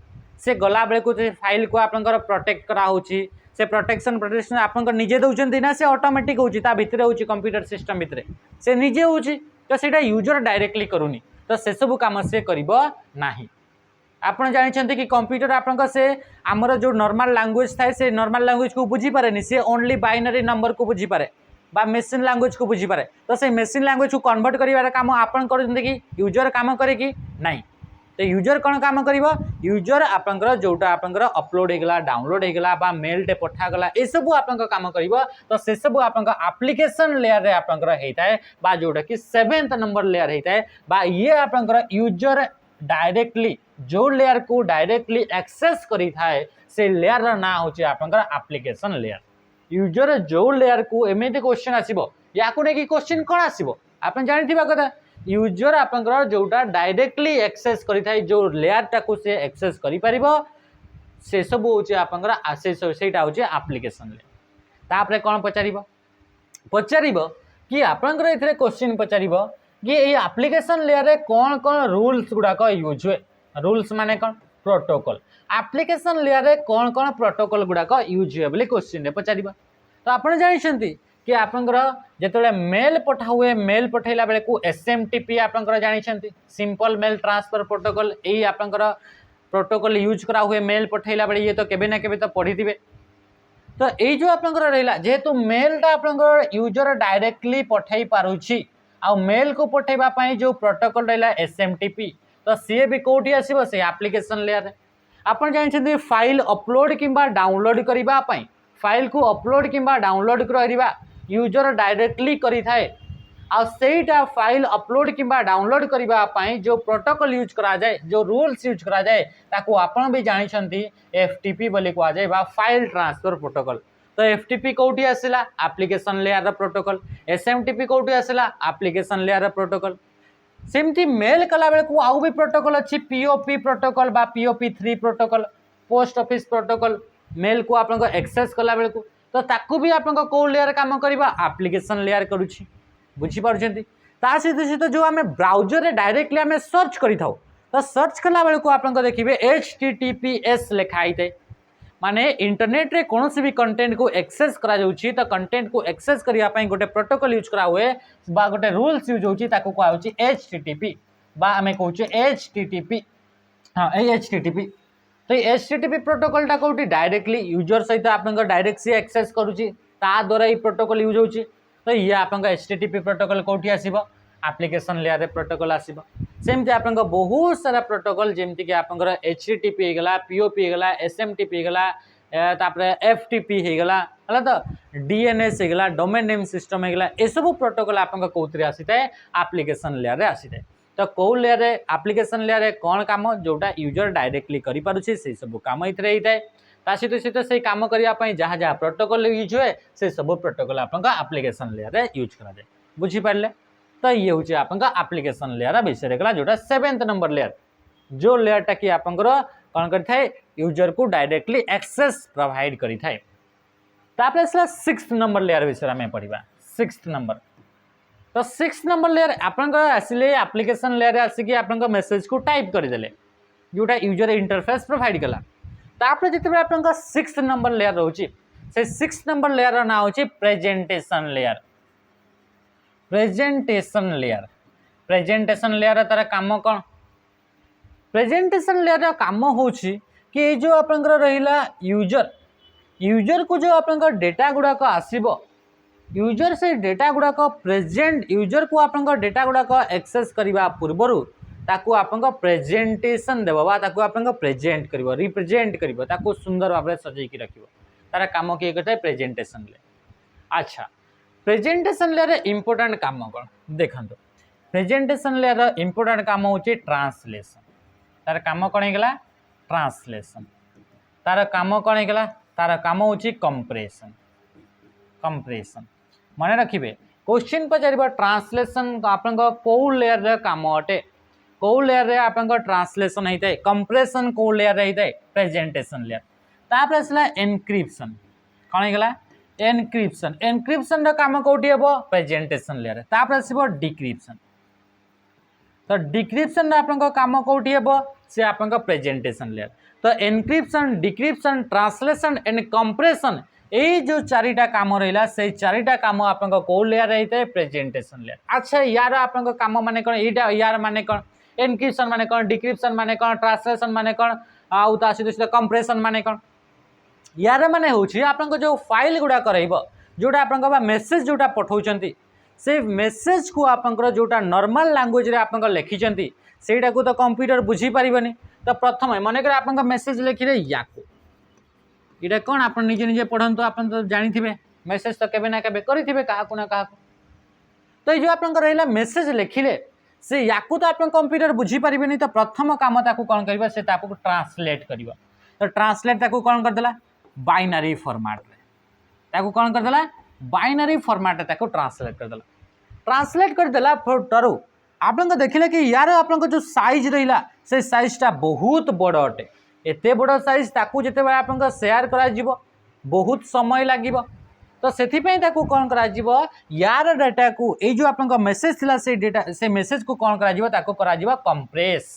से गला बेले को फाइल को आपन प्रोटेक्ट करा होछि से प्रोटेक्शन आपन निजे दउछन्ती ना से ऑटोमेटिक होछि ता भितरे होछि कंप्यूटर सिस्टम भितरे से निजे होछि तो सेटा यूजर डायरेक्टली करूनी तो से सब काम से करिबो नाही आपन जानिछन्ती कि कंप्यूटर आपन से हमर जो नॉर्मल लैंग्वेज थाए से नॉर्मल लैंग्वेज को बुझी पारेनी से ओनली बाइनरी नंबर को बुझी पारे बा मेसिन लैंग्वेज को बुझी पारे तो से मेसिन लैंग्वेज को कन्वर्ट करिवार काम आपन करछन्ती कि यूजर काम करे कि नाही तो यूजर कौन काम करिवो यूजर आपनकर जोटा आपनकर अपलोड हे गला डाउनलोड हे गला बा मेल टे पठा गला ए सब आपनकर काम करिवो तो से सब आपनकर एप्लिकेशन लेयर रे आपनकर हेइताय बा जोटा कि 7th नंबर लेयर हेइताय बा ये आपनकर यूजर डायरेक्टली जो लेयर को डायरेक्टली एक्सेस करी थाए से लेयर रा ना होची आपनकर एप्लिकेशन लेयर यूजर जो लेयर को एमेते क्वेश्चन आसीबो या को नेकी क्वेश्चन कोन आसीबो आपन जानिथिबा कथा यूजर आपनकर जोटा डायरेक्टली एक्सेस करी थाए जो लेयर टाको से एक्सेस करि परिबो से सब होची आपनकर आसे सेटा होची एप्लिकेशन लेयर तापरे कोन पचारिबो कि आपनकर एथरे क्वेश्चन पचारिबो कि ये एप्लिकेशन लेयर रे कौन कौन रूल्स गुड़ाक यूज हुए रूल्स माने कौन प्रोटोकॉल एप्लिकेशन लेयर रे कौन कौन प्रोटोकॉल गुड़ाक यूज हुए बोले क्वेश्चन पचार तो आप जानते कि आपंकर जिते मेल पठा हुए मेल पठेला बेले को SMTP आपंकर जानते सिंपल मेल ट्रांसफर प्रोटोकॉल यही आपंकर प्रोटोकॉल यूज करा हुए मेल पठेला बेले ये तो केबे ना केबे तो पढ़ी थे तो यही जो आपंकर रहा जेहेतु मेलटा आपंकर यूजर डायरेक्टली पठे पारुछि आ मेल को पठेबा पाई जो प्रोटोकॉल रहा SMTP तो सी भी कौटी आसो से एप्लिकेशन लेयर आपन जानते फाइल अपलोड किंबा डाउनलोड करिबा पाई फाइल को अपलोड किंबा डाउनलोड करवा यूजर डायरेक्टली करि थाए आ सेटा फाइल अपलोड किंबा डाउनलोड करिबा पाई जो प्रोटोकॉल यूज करा जाए जो रूल्स यूज करा जाए ताको आपन भी जानछंती FTP बोली कहा जाए बा फाइल ट्रांसफर प्रोटोकॉल तो FTP कौटी आसला एप्लिकेशन लेयर प्रोटोकॉल SMTP कौटी आसला एप्लिकेशन लेयर प्रोटोकॉल सेमती मेल कला बेले को आउ भी प्रोटोकॉल अच्छी POP प्रोटोकॉल बा POP3 protocol post office protocol mail को आपन एक्सेस कला बेले को तो ताकू भी आपन को लेयर काम करबा एप्लिकेशन लेयर करूछि बुझी पारुछंती ता सहित जो आमे ब्राउजर रे डायरेक्टली आमे सर्च करि थाउ तो सर्च कला बेले को आपन देखिबे HTTPS लिखा आइते माने इंटरनेट रे कौन भी कंटेंट को एक्सेस करा जाउछि तो कंटेंट को एक्सेस करिया पई गोटे प्रोटोकॉल यूज करा हुए बा गोटे रूल्स यूज होछि ताको को आउछि HTTP बा हमें कहउछि HTTP हां HTTP तो HTTP प्रोटोकॉल टा कोठी डायरेक्टली यूजर सहित आपन डायरेक्ट से एक्सेस करूछि ता द्वारा ही प्रोटोकॉल यूज होछि तो ये आपन HTTP प्रोटोकॉल कोठी आसीबो एप्लिकेशन लेयर रे प्रोटोकॉल आसीबो सेमती आपन बहुत सारा प्रोटोकॉल जेमती कि आपन HTTP हे गला POP हे गला SMTP हे गला तापरे FTP हे गला हला तो DNS हे गला डोमेन नेम सिस्टम हे गला ए सब प्रोटोकॉल आपन कोथरे आसीते एप्लिकेशन लेयर रे आसीते तो कौ लेयर रे एप्लिकेशन लेयर रे कौन काम जोटा यूजर डायरेक्टली करि पारुछि से सब काम इथरे हिताय ता सहित से काम करिया पई जहाँ जहाँ प्रोटोकॉल यूज हुए से सब प्रोटोकॉल आपन एप्लिकेशन लेयर रे यूज करा जाए बुझी पारले तो ये हूँ आपन एप्लिकेशन लेयर विषय गला जोटा 7th नंबर लेयर जो लेयरटा कि आपन कौन करें यूजर को डायरेक्टली एक्सेस प्रोवाइड करें तापर 6th नंबर लेयर विषय में पढ़ा 6th नंबर तो 6th नंबर लेयर आपन आसिले एप्लिकेशन लेयर आसिक आपन मेसेज को टाइप करदेले जोटा यूजर इंटरफेस प्रोवाइड कला तापर जिते आपन 6th नंबर लेयर रोचे से 6th नंबर लेयर ना होची प्रेजेंटेशन लेयर प्रेजेंटेशन लेयर तार काम कौन प्रेजेंटेशन लेयर काम होची कि जो आपन रहिला यूजर को जो आपन डेटा गुड़ाक आसीबो यूजर से डेटा गुड़ाक प्रेजेंट यूजर को आप डेटा गुड़ाक एक्सेस करने पूर्वर ताकू आप प्रेजेंटेशन देव आप प्रेजेंट कर रिप्रेजेंट कर सुंदर भाव में सजैक रख तार कम किए करता प्रेजेंटेशन ले। अच्छा प्रेजेंटेशन लेयर इंपोर्टेंट काम कौन देखो प्रेजेंटेशन लेयर इंपोर्टेंट काम हूँ ट्रांसलेशन तार काम कौन होगा ट्रांसलेशन तार काम कौन होगा तार काम हूँ कंप्रेशन कंप्रेशन मन रखिए क्वेश्चन पचार ट्रांसलेशन आप कौ लेयर काम अटे कौ लेयर रे आप ट्रांसलेशन होता है कंप्रेशन कौ लेयर होता है प्रेजेंटेशन लेयर तापर आसला एनक्रिप्शन कौन होगा एनक्रिप्शन एनक्रिप्शन काम कौटी हम प्रेजेंटेशन लेयर तापर आसो डिक्रिप्शन तो डिक्रिप्शन आप काम कौटी हम से आप प्रेजेंटेशन लेयर तो encryption decryption translation and compression ये जो चारिटा काम रहा से चारिटा काम आप कौ लेयर होता है प्रेजेंटेशन लेयर। अच्छा यार आप काम माने कौन यहाँ यार माने कौन एनक्रिप्शन माने कौन डिक्रिप्शन माने कौन ट्रांसलेशन माने कौन आउ कंप्रेशन माने कौन यार माने होची आपन जो फाइल गुड़ा करइबो जोटा आपन मेसेज जोटा पठाउचंती से मेसेज को आपन जोटा नॉर्मल लैंग्वेज रे आपन लिखिचंती सेटा को तो कंप्यूटर बुझी परिबनी तो प्रथम मन कर आपन मेसेज लिखिले याको इटा कौन आप निजे निजे पढ़ंतु आपन तो जानी थिबे मेसेज तो केबे ना केबे करिथिबे काहाकु ना काहाकु तो ये जो आपन रहिला मेसेज लिखिले से याकू तो आप कंप्यूटर बुझी पारिबेनी तो प्रथम काम ताकू कौन करबा से ताकू ट्रांसलेट करबा तो ट्रांसलेट ताकू कौन करदेला बाइनरी फॉर्मेट रे ताकू कौन करदेला बाइनरी फॉर्मेट ताकू ट्रांसलेट करदेला ट्रांसलेट करदेला टरू आपन देखिले कि यार आपन जो साइज रहिला से साइजटा बहुत बड़ अटे एते बड़ साइज ताकू जते आपन शेयर करा जिवो बहुत समय लागिवो तो से कौन कर यार डाटा को ये जो आप मेसेज थिला से डेटा से मेसेज को कौन कर कंप्रेस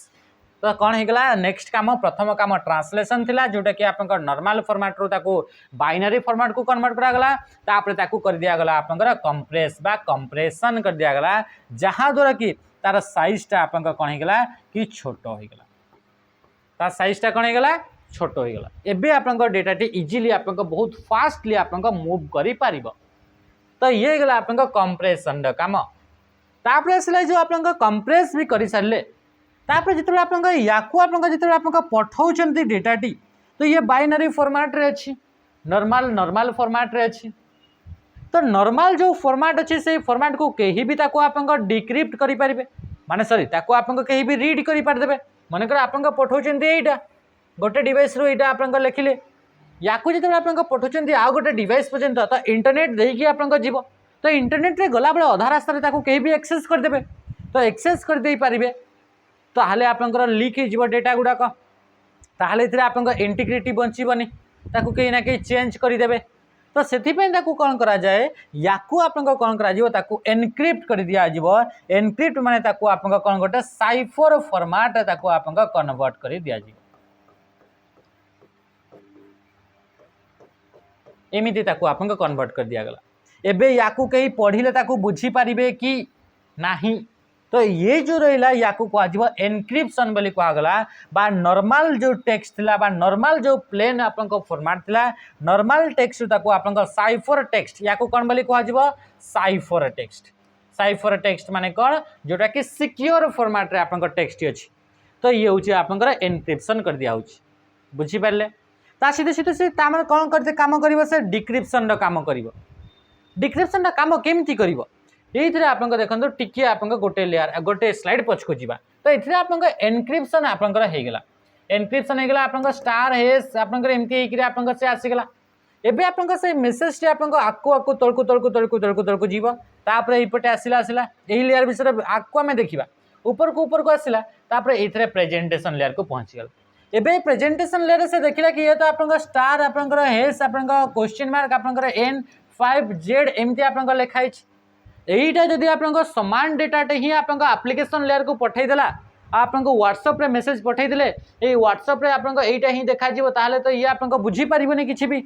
तो कौन होगा नेक्स्ट काम प्रथम काम ट्रांसलेशन थिला जोटा कि आप नॉर्मल फॉर्मेट रो बाइनरी फॉर्मेट को कन्वर्ट करागला तापर ताकू कर दिया गला आप कंप्रेस बा कंप्रेशन कर दिया गला जहाँ द्वारा कि तार साइजटा आप कौन होगा कि छोट होगा तार साइजटा कौन होगा छोट होगा एबे आपन डेटाटी इजिली आप बहुत फास्टली आप मूव करि पारिबो तो ये गला आप कंप्रेशन काम तापर आसला जो आप कंप्रेस भी कर सारे तापर जिते आप याकू आप जिते आप पठाउचंती डेटाटी तो ये बाइनरी फॉर्मेट रे अछि नॉर्मल फॉर्मेट रे अछि तो नॉर्मल जो फॉर्मेट अच्छे से फॉर्मेट को कहीं भी ताको आप डिक्रिप्ट करि पारिबे माने सॉरी ताको आप कहीं भी रीड करि पार देबे मनकर आप पठाउचंती एटा गोटे डिवाइस रो इटा आप लिखिले याकू जो आप पठाउचंती आ गोटे डिवाइस पर्यंत तो इंटरनेट देकी आप जीव तो इंटरनेट रे गला बेले अधा रास्ता ताको कहीं भी एक्सेस कर देबे तो एक्सेस कर दे पारिबे तो हाले आपनकर लीक हो डेटा गुड़ाक ताहले इथरे आपनकर इंटीग्रिटी बंचीबनी ताको कहीं ना कहीं चेंज कर देबे तो सेथिपैं ताको कौन करा जाए याकू आपनकर कौन करा जिवो ताको एनक्रिप्ट कर दिया जिवो एनक्रिप्ट माने ताको आपनकर कौन गोटे साइफर फॉर्मेट ताको आपनकर कन्वर्ट कर दिया जिवो एमिति ताको आपन कन्वर्ट कर दिया गला एबे याकू कहीं पढ़िले ताको बुझी पारिबे कि नाही तो ये जो रहिला याकू कह एनक्रिप्शन बोली कहगला बा नॉर्मल जो टेक्स्ट थिला बा नॉर्मल जो प्लेन आपन फॉर्मेट थिला नॉर्मल टेक्स्ट ताको आपन साइफर टेक्स्ट याकू कौन बोली कह साइफर टेक्स्ट माने कौन जोटा कि सिक्योर फॉर्मेट रे आपन टेक्स्ट अछि तो ये होची आपन एनक्रिप्शन कर दिया होची बुझी पारले ता सीधे सीधे से तामर कौन करते काम करिवो से डिक्रिप्शन काम करिवो डिक्रिप्शन काम केमती करिवो ये आप देखो टिके आप गोटे लेयर गोटे स्लाइड पछको जीवा तो ये आप एनक्रिप्शन आपंकर होगला एनक्रिप्शन होगला आप स्टार हेस आपंकर एमती आप से आसीगला एबे आप से मेसेज आपको आकु आकु तलकु तलकु तलकु तलकु तलकु जीव तापर एपटे आसला आसला यही लेयर विषय आकु आम देखा ऊपर को आसला तापर ये प्रेजेंटेशन लेयर को पहुँचीगला एबे प्रेजेंटेशन लेयर से देखला कि ये तो आप स्टार आपंकर हेस आप क्वेश्चन मार्क आपंकर N5Z एमती आप लिखाई यहीटा जदि आप समान डेटाटे ही आप एप्लिकेशन लेयर को पठेदेला आपको व्हाट्सएप रे मेसेज पठेदेले ये व्हाट्सएप रे आपको यहीटा ही देखा ताहले तो ये आपको बुझी पारिबनी किछि भी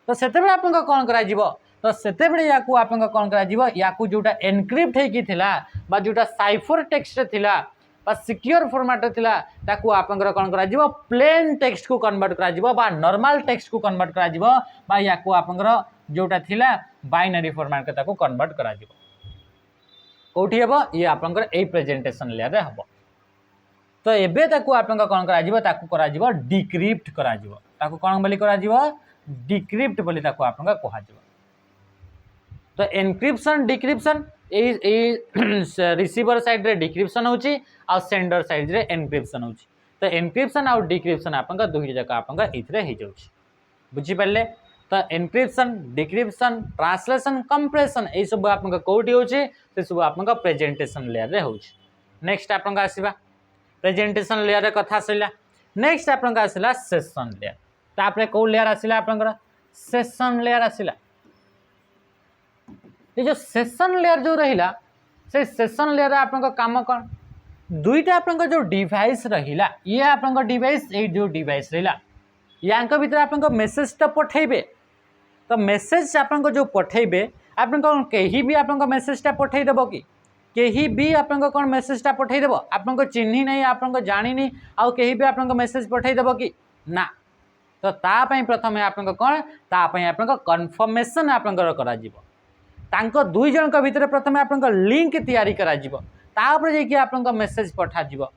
तो सेतेबे आपको कौन करा जीवो तो सेतेबे याकू आपको कौन करा जीवो याकू जोटा एनक्रिप्ट हेकी थिला बा जोटा साइफर टेक्स्ट थिला बा सिक्योर फॉर्मेट थिला ताकू आपनकर कौन करा जीवो प्लेन टेक्स्ट को कन्वर्ट करा जीवो बा नॉर्मल टेक्स्ट को कन्वर्ट करा जीवो बा याकू आपनकर जोटा थिला बाइनरी फॉर्मेट के कन्वर्ट करा जिवो कोठी हेबो ये आपनकर ए प्रेजेंटेशन लेयर रे हेबो तो एबे ताकू आपनका कोन करा जिवो ताकू करा जिवो डिक्रिप्ट करा जिवो ताकू कोन बोली करा जिवो डिक्रिप्ट बोली ताकू आपनका कहा जिवो तो एनक्रिप्शन डिक्रिप्शन ए रिसीवर साइड रे डिक्रिप्शन होची आ सेंडर साइड रे एनक्रिप्शन होची तो एनक्रिप्शन आ डिक्रिप्शन आपनका दुही जका आपनका इथरे हे जाउची बुझी पड़ले तो एनक्रिप्शन डिक्रिप्शन ट्रांसलेशन कंप्रेशन ए सब आपनका कोठी होची से सब आपनका प्रेजेंटेशन लेयर रे होची नेक्स्ट आपनका आसीबा प्रेजेंटेशन लेयर रे कथा आसिला नेक्स्ट आपनका आसिला सेशन लेयर तापरे को लेयर आसिला आपनका सेशन लेयर आसिला ये जो सेशन लेयर जो रहिला से सेशन लेयर आपनका काम कौन दुईटा आपनका जो डिवाइस रहिला ये आपनका डिवाइस ए जो डिवाइस रहिला यांक भीतर आपनका मेसेज टा पठेबे तो मेसेज आपनका जो पठेबे आपनका केही भी आपनका मेसेज टा पठेई देबो कि केही भी आपनका कोन मेसेज टा पठेई देबो आपनका चिन्ही नहीं आपनका जानि नहीं आ केही भी आपनका मेसेज पठेई देबो कि ना तो ता पई प्रथमे आपनका कोन ता पई आपनका कन्फर्मेशन आपनका करा जिवो तांको दुई जन का भीतर प्रथमे आपनका लिंक तैयारी करा जिवो तापर जे कि आपनका मेसेज पठा जिवो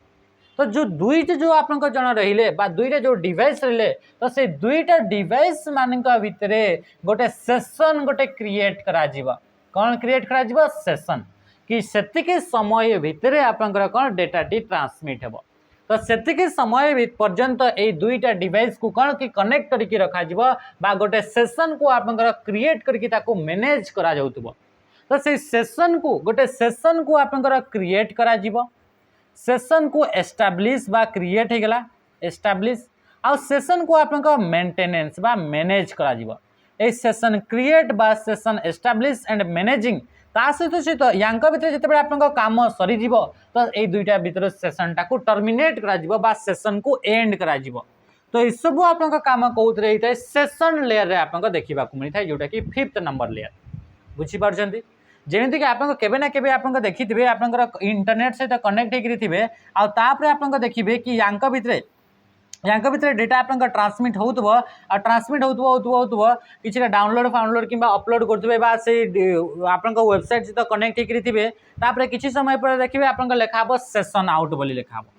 तो जो दुईटा जो आपनका जन रहिले बा दुईटा जो डिवाइस रहिले तो से दुईटा डिवाइस मानका भीतर गोटे सेशन गोटे क्रिएट करा जिवो कोन क्रिएट करा जिवो सेशन कि सेतिके समय भीतर आपनकर कोन डेटा टी ट्रांसमिट हेबो तो सेतिके समय पर्यंत ए दुईटा डिवाइस को कोन कि कनेक्ट करके रखा जिवो बा गोटे सेशन को आपनकर क्रिएट करके ताको मैनेज करा जाउतबो तो से सेशन को गोटे सेशन को आपनकर क्रिएट करा जिवो सेशन को एस्टैब्लिश बा क्रिएट हे गेला एस्टैब्लिश आ सेशन को आपनकर मेंटेनेंस बा मैनेज करा जिवो ए सेशन क्रिएट बा सेशन एस्टैब्लिश एंड मैनेजिंग ता सहित यांक भीतर जिते आपनका काम सरी जीवो तो ए दुईटा भीतर सेशन टाको टर्मिनेट करा जीवो बा सेशन को एंड करा जीवो तो ए सब आपनका काम कोउतरे हिते सेशन लेयर रे आपनका देखिबा को मिलि थाय जोटा कि 5th नंबर लेयर बुझी पारछंती जेमिति कि आपनका केबे ना केबे आपनका देखिथिबे आपनकर इंटरनेट से तो कनेक्ट हेकरि थिबे आ तापरे आपनका देखिबे कि यांक भीतर डेटा आपनका ट्रांसमिट होउतबो आ ट्रांसमिट होउतबो किछिटा डाउनलोड फाउनलोड किबा अपलोड करथबे बा से आपनका वेबसाइट से तो कनेक्ट हेकरि थिबे तापरे किछि समय पर देखिबे आपनका लेखाबो सेशन आउट बोली लेखाबो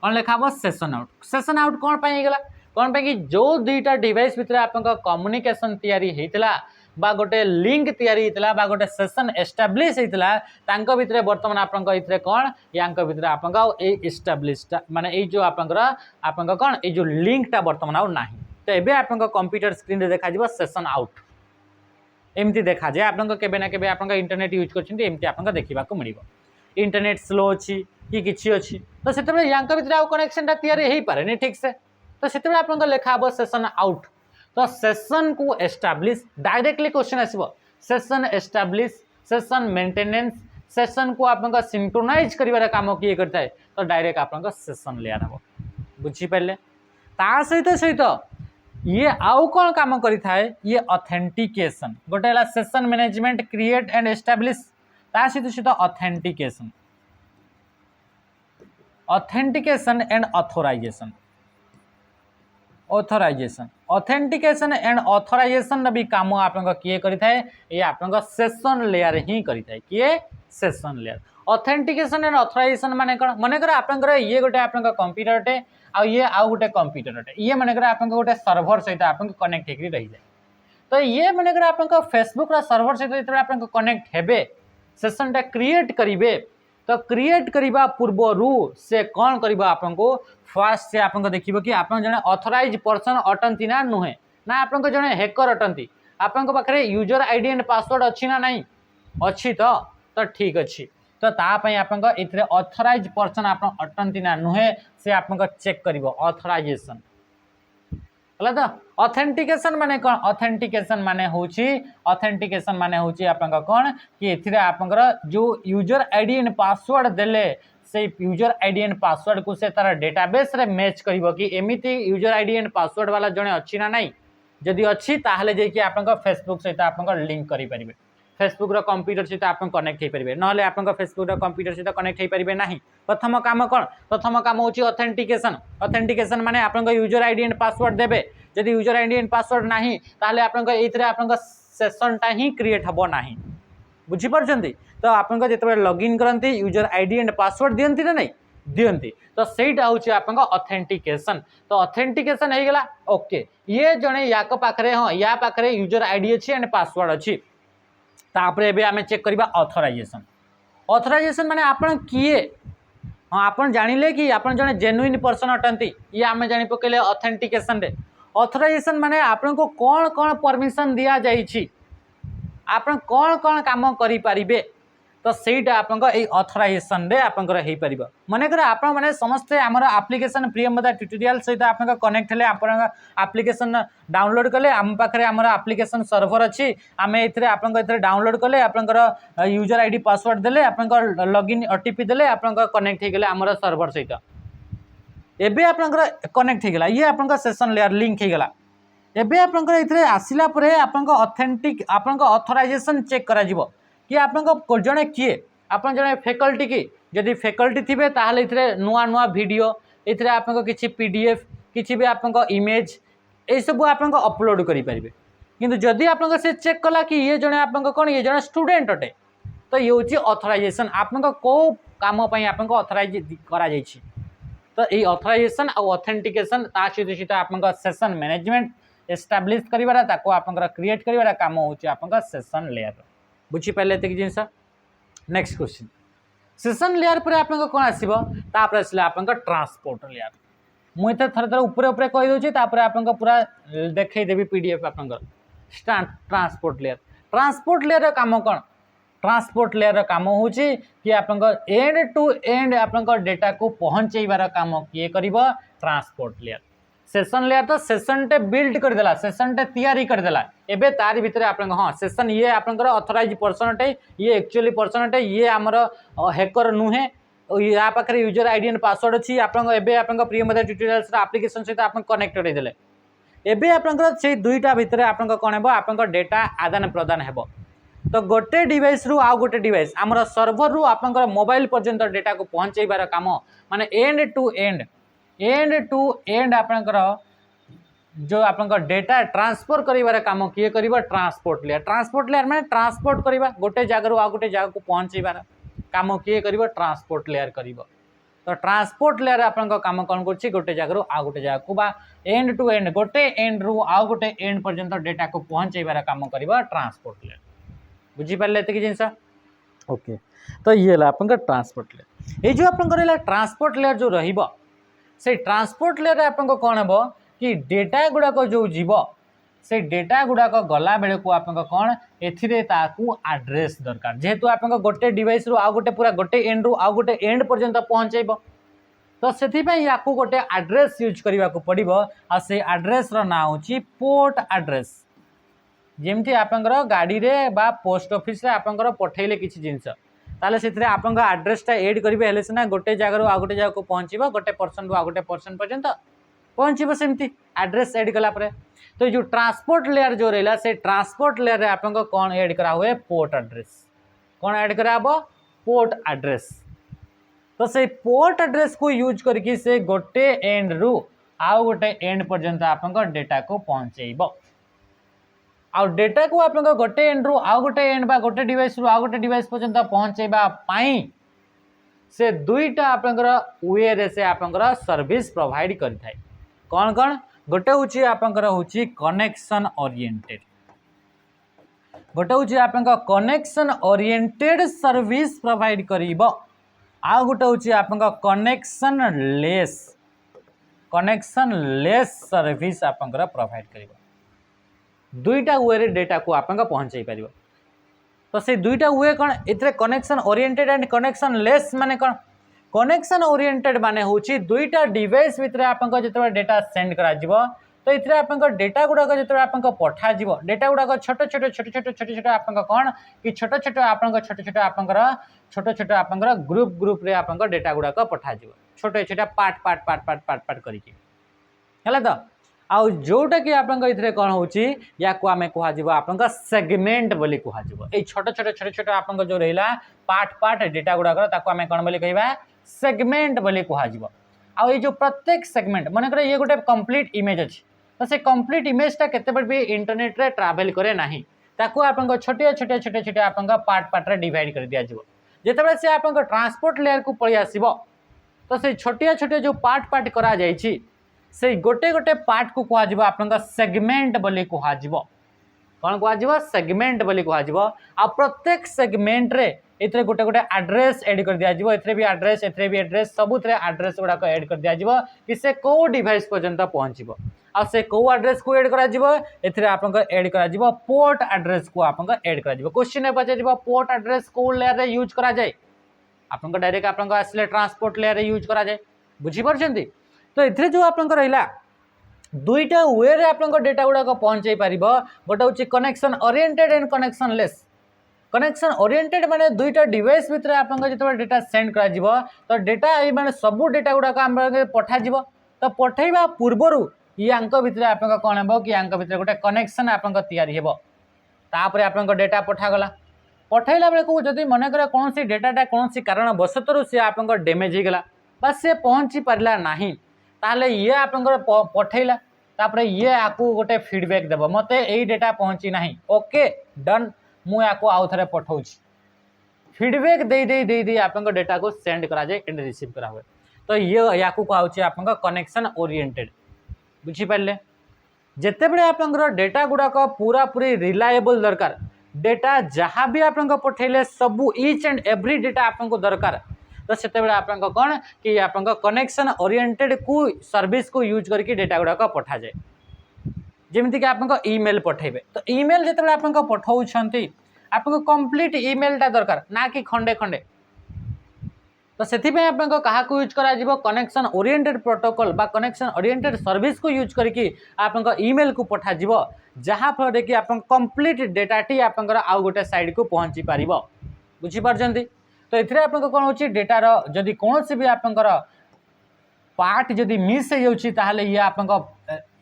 कोन लेखाबो सेशन आउट कोन पई गेला कोन पई कि जो दुईटा डिवाइस भीतर आपनका कम्युनिकेशन तयारी हेतला बा गोटे लिंक तयारी हेतला बा गोटे सेशन एस्टैब्लिश हेतला तांको भीतर वर्तमान आपनका इथरे कोन यांक भीतर आपनका ए एस्टैब्लिश माने ए जो आपनका कोन ए जो लिंक टा वर्तमान आउ नाही तो एबे आपनका कंप्यूटर स्क्रीन रे देखा जिवो सेशन आउट एमती देखा जाय आपनका केबे ना केबे आपनका इंटरनेट यूज करछिन एमती आपनका देखिबा को मिलिबो इंटरनेट स्लो अछि कि किछि अछि तो सेतबे यांक भीतर आउ कनेक्शन टा तयारी हेई पारे ने ठीक से तो सेतबे आपनका लेखाबो सेशन आउट तो सेशन को एस्टैब्लिश डायरेक्टली क्वेश्चन आसीबो session establish session maintenance session को आपनका सिंक्रोनाइज करिवार काम किए करता है तो डायरेक्ट आपनका सेशन लेयर हबो बुझी पड़ले ता सहित ये आउ कोन काम करि थाए ये ऑथेंटिकेशन गोटे हला session management create and establish ता सहित authentication and authentication and authorization भी काम आपनका किए करि थाए ये आपनका सेशन लेयर ही करि थाए किए session layer authentication and authorization माने कोन माने कर आपनकर ये गोटे आपनका कंप्यूटर टे आ ये आउ गोटे कंप्यूटर टे ये माने कर आपनका गोटे सर्वर सहित आपनका कनेक्ट हेकरि रहि जाय तो ये माने कर आपनका फेसबुक रा सर्वर सहित जेते आपनका कनेक्ट हेबे सेशन टा क्रिएट करिवे तो क्रिएट करिबा पूर्वरु से कोन करिबा आपनको फर्स्ट से आपनको देखिबो कि आपन जने ऑथराइज पर्सन अटंती ना नुहे ना आपनको जने हैकर अटंती आपनको पाखरे यूजर आईडी एंड पासवर्ड अछि ना नहीं अछि तो ठीक अछि तो ता पई आपनको इथरे ऑथराइज पर्सन आपन अटंती ना नुहे से आपनको चेक करिवो ऑथराइजेशन हला तो ऑथेंटिकेशन माने कोन ऑथेंटिकेशन माने होची आपनका कोन कि इथरे आपनकर जो यूजर आईडी एंड पासवर्ड देले से यूजर आईडी एंड पासवर्ड को से तार डेटाबेस रे मैच करिवो कि एमिति यूजर आईडी एंड पासवर्ड वाला जने अछि ना नहीं जदि अछि ताहले जे कि आपनका फेसबुक सहित आपनका लिंक करि परिबे फेसबुक रो कंप्यूटर सहित आपन कनेक्ट हे परिबे नहले आपनका फेसबुक रो कंप्यूटर सहित कनेक्ट हे परिबे नाही प्रथम काम होची ऑथेंटिकेशन माने आपनका यूजर आईडी एंड पासवर्ड देबे जदि यूजर आईडी एंड पासवर्ड नाही ताहले आपनका एथरे आपनका सेशनटा ही क्रिएट हम ना बुझीपार तो आप लॉगिन करती यूजर आईडी एंड पासवर्ड दियंती ना नहीं दियंती तो सहीटा हूँ ऑथेंटिकेशन तो ऑथेंटिकेशन हो गला ओके ये जड़े या पाखे हाँ या पाखे यूजर आईडी अच्छी एंड पासवर्ड अच्छी तापर एबे आमे चेक करबा ऑथराइजेशन ऑथराइजेशन माने आपण किए हाँ आपण जानिले कि आपण जने जेन्युइन पर्सन अटंती ये आमे जानि पकेले ऑथेंटिकेशन रे ऑथराइजेशन माने आपण को कौन कौन परमिशन दिया जाइछि आपण कौन कौन काम करि पारिबे तो सहीटा आपंकर ए ऑथराइजेशन रे आपंकर हेई परिबा माने करे आपण माने समस्ते हमर एप्लिकेशन प्रियमदा ट्यूटोरियल सहित आपन कनेक्ट हेले आपन एप्लिकेशन डाउनलोड कले हम पाखरे हमर एप्लिकेशन सर्वर अछि आमे एथरे आपन एथरे डाउनलोड कले आपनकर यूजर आईडी पासवर्ड देले आपनकर लॉगिन ओटीपी देले आपनकर कनेक्ट हे गेले हमर सर्वर सहित एबे आपनकर कनेक्ट हे गेला ये आपनकर सेशन लेयर लिंक हे गेला एबे आपनकर एथरे आसिला परे आपनकर ऑथेंटिक आपनकर ऑथराइजेशन चेक करा जिवो कि आप जड़े किए आप जड़े फैकल्टी की जदि फैकल्टी थे ताहले इथरे नुआ नुआ वीडियो इथरे आपन किछि पीडीएफ किछि भी आपन इमेज ए सब आपन अपलोड करि परिबे किंतु जदि आपन से चेक कला कि ये जड़े आपन कोन ये जड़े स्टूडेंट अटे तो ये होची ऑथराइजेशन आपन को काम पई आपन ऑथराइज करा जायछि तो ये ऑथराइजेशन और ऑथेंटिकेशन ता सहित आपन सेशन मैनेजमेंट एस्टैब्लिश करिवारा ताको आपन क्रिएट करिवारा काम होची आपन सेशन लेयर बुझी पारे ये जिनस नेक्स्ट क्वेश्चन सेशन लेयर पर आप कौन आसो तापर आसला आप ट्रांसपोर्ट लेयर मुझे थर थर ऊपर ऊपर कही दूसरी आप पूरा देखदेवी पीडीएफ आप ट्रांसपोर्ट लेयर काम कौन ट्रांसपोर्ट लेयर काम हो कि आप एंड टू एंड आप डेटा को पहुँचेबार काम किए कर ट्रांसपोर्ट लेयर सेशन लेयर तो सेशन टे बिल्ड करदेला सेशन टे तैयारी करदेला एबे तारी भितर आप हाँ सेशन ये आपंकर ऑथराइज पर्सन अटे ये एक्चुअली पर्सन अटे ये आमर हैकर नुहे या पाखे यूजर आईडी एंड पासवर्ड अच्छी आप प्रियमदा ट्यूटोरियल्स एप्लिकेशन सहित आप कनेक्टेड होते एबे आपंकर से दुईटा भितर आप कौन हे आप डेटा आदान प्रदान हेब तो गोटे डिवाइस रु आउ गोटे डिवाइस आमर सर्वर रु आपंकर मोबाइल पर्यंत डेटा को पहुँचेबार काम माने एंड टू एंड आपंकर जो आपंकर डेटा ट्रांसफर करिवार काम किए करिबा ट्रांसपोर्ट लेयर माने ट्रांसपोर्ट करिबा गोटे जगह रु आ गोटे जगह को पहुँचेबार काम किए करिबा ट्रांसपोर्ट लेयर करिबा तो ट्रांसपोर्ट लेयर आपंकर काम कौन करछि गोटे जगह रु आ गोटे जगह को बा एंड टू एंड गोटे एंड रु आ गोटे एंड पर्यंत डेटा को पहुँचेबार काम करिबा ट्रांसपोर्ट लेयर बुझी पारले एतकी जिनस ओके तो ये है आपंकर ट्रांसपोर्ट लेयर ये जो आपंकर ट्रांसपोर्ट लेयर जो रहिबा से ट्रांसपोर्ट लेयर आपन कौन हे कि डेटा गुड़ाक जो जीव से डेटा गुड़ाक गला बेले को आपन कौन एथिरे ताकू एड्रेस दरकार जेहेतु आपन गोटे डिवाइस रु आ गोटे पूरा गोटे एंड रु आ गोटे एंड पर्यंत पहुँचेब तो से या गोटे एड्रेस यूज करने को पड़ो आ से एड्रेस रो ना होची पोर्ट एड्रेस जेमती आपंकर गाड़ी रे बा पोस्ट ऑफिस रे आपंकर पठेले किछि जिंस ताले से आपन एड्रेसटा एड करेंगे हेल्ले सीना गोटे जगह आ गोटे जगह को पहुँचब गोटे पर्सन रु आ गोटे पर्सन पर्यंत पहुँचब सेमती एड्रेस एड कलापर तो जो ट्रांसपोर्ट लेयर जो रहा से ट्रांसपोर्ट लेयर रे आपन कौन एड करा हुए पोर्ट एड्रेस कौन एड करा पोर्ट एड्रेस तो से पोर्ट एड्रेस को यूज करके से गोटे एंड रु आउ गोटे एंड पर्यंत आपन डेटा को पहुँचेब आउ डेटा को आप गोटे एंड रु आउ गोटे एंड बा गोटे डिवाइस रु आउ गोटे डिवाइस पर्यंत पहुँचेबा पाई से दुईटा आपंकर वे रे से आपंकर सर्विस प्रोवाइड करिथाय कौन कौन गोटे होची आपंकर होची कनेक्शन ओरिएंटेड गोटे होची आपंकर कनेक्शन ओरिएंटेड सर्विस प्रोवाइड करिबो आउ गोटे होची आपंकर कनेक्शन लेस सर्विस आपंकर प्रोवाइड करिबो दुईटा वे रे डेटा को आपंका पहुँचाई पार तो से दुईटा वे कौन इतरे connection oriented and connection less माने कौन कनेक्शन ओरिएंटेड माने होची दुईटा डिवाइस भितर आपंका जिते डेटा सेंड करा जिवो तो इतरे आपंका डेटा गुड़ाक जिते आपंका पठा जिवो डेटा गुड़ाक छोट छोट आपंका कौन कि छोट छोट आपंकर ग्रुप रे आपंका डेटा गुड़ाक पठा जिवो छोट छोटा पार्ट करिके हला तो आउ जोटा कि आप कौन हो या को आम कह सेगमेंट बोली कह छोट आप जो रहा पार्ट डेटा गुड़ाक आम कौन बोली कह सेगमेंट बोली कह आउ ये जो प्रत्येक सेगमेंट मन कर ये गोटे कंप्लीट इमेज अच्छी तो से कंप्लीट इमेजटा केते भी इंटरनेट रे ट्रैवल करे नहीं ताको आपन छोटे छोटे छोटे छोटे आपन पार्ट पार्ट रे डिवाइड कर दिया जिवो जेतेबेले से आपन ट्रांसपोर्ट लेयर को पळि आसीबो तो से छोटे छोटे जो पार्ट पार्ट करा जायछि से गोटे गोटे पार्ट को कहा जिवो आपन सेगमेंट बोली कहा जिवो कौन कह सेगमेंट बोली कह आ प्रत्येक सेगमेंट रे एथरे गोटे गोटे एड्रेस ऐड कर दिया जिवो एथरे भी एड्रेस सबुत एड्रेस गुड़ाक ऐड कर दिया जिवो कि से को डिवाइस पर्यंत पहुँचबो आ से को एड्रेस को ऐड करा जिवो एथरे आपन ऐड करा जिवो पोर्ट एड्रेस को आपन ऐड करा जिवो क्वेश्चन पचार जिवो पोर्ट एड्रेस को लेयर रे यूज करा जाय आपन डायरेक्ट आपन आसले ट्रांसपोर्ट लेयर रे यूज करा जाय बुझी परछंती तो एथरे जो आपन रहिला दुईटा वे रे आपन डेटा गुड़ाक पहुँचे पार गोटे हूँ connection oriented and connection less connection oriented माने दुईटा डिवाइस भितर आपन जो डेटा सेंड करा तो डेटा माने सबू डेटा गुड़ाक आम पठा तो पठेबा पूर्वर यांक भितर आपन कौन हे कि यांक भितर गोटे कनेक्शन आपन तैयारी हेबो तापर आपन डेटा पठागला पठैला बेले को जदि मन कर कौन सी डेटाटा कौन सी कारण बसतरु सी आपन डैमेज होगला बा से पहुँची पारला नहीं ताहले ये आपन पठैला तापर ये आपको गोटे फीडबैक देव मत यही डेटा पहुँची ना ओके डन मु आपको आउ थे पठाऊँ फीडबैक दे आप डेटा को सेंड करा जाए एंड रिसीव करा हुए तो ये या कहूँ आप कनेक्शन ओरिएंटेड बुझीपारे जिते बड़े आप डेटा गुड़ाक पूरा पूरी रिलायबल दरकार डेटा जहाँ भी आप पठेले सबू ईच एंड एवरी डेटा आपको दरकार तो से आप कौन कि आप कनेक्शन ओरिएंटेड को सर्विस को यूज करके डेटा गुड़ाक पठा जाए जमीक आप ईमेल पठेबे तो ईमेल जिते आप पठाऊँ आपको कंप्लीट ईमेलटा दरकार ना कि खंडे खंडे तो से क्या यूज करा कनेक्शन ओरिएंटेड प्रोटोकॉल बा कनेक्शन ओरिएंटेड सर्विस को यूज करके आप ईमेल को पठा जहाँ फल कि आप कंप्लीट डेटाटी आप आउ गोटे साइड को पहुँची पार बुझीपारती तो ये आप कौन हो डेटार जदि कौन सी भी आप पार्ट जदि मिस हो जाए ये आप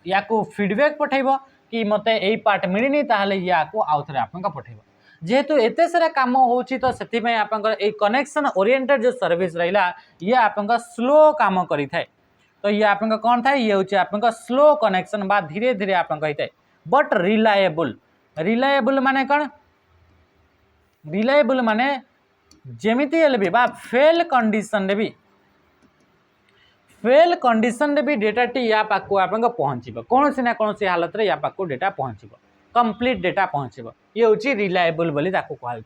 या फीडबैक पठेब कि मत यही पार्ट मिलनी ताहले या आउ थे आप पठेब जेहेतु एत सारा कम हो तो से आप कनेक्शन ओरिएंटेड जो सर्विस रहा ये आप स्लो काम करें तो ये आप कौन था ये हूँ आप स्लो कनेक्शन बा धीरे धीरे आप बट रिलायबल माने कौन रिलायबल माने जेमिति हेले भी बा फेल कंडीशन भी डेटा टी या पाखु आप पहुँचब कौन सी ना कौन सी हालत रे या पाखु डेटा पहुँचब कंप्लीट डेटा पहुँचब ये हूँ रिलायबल बोली कहूँ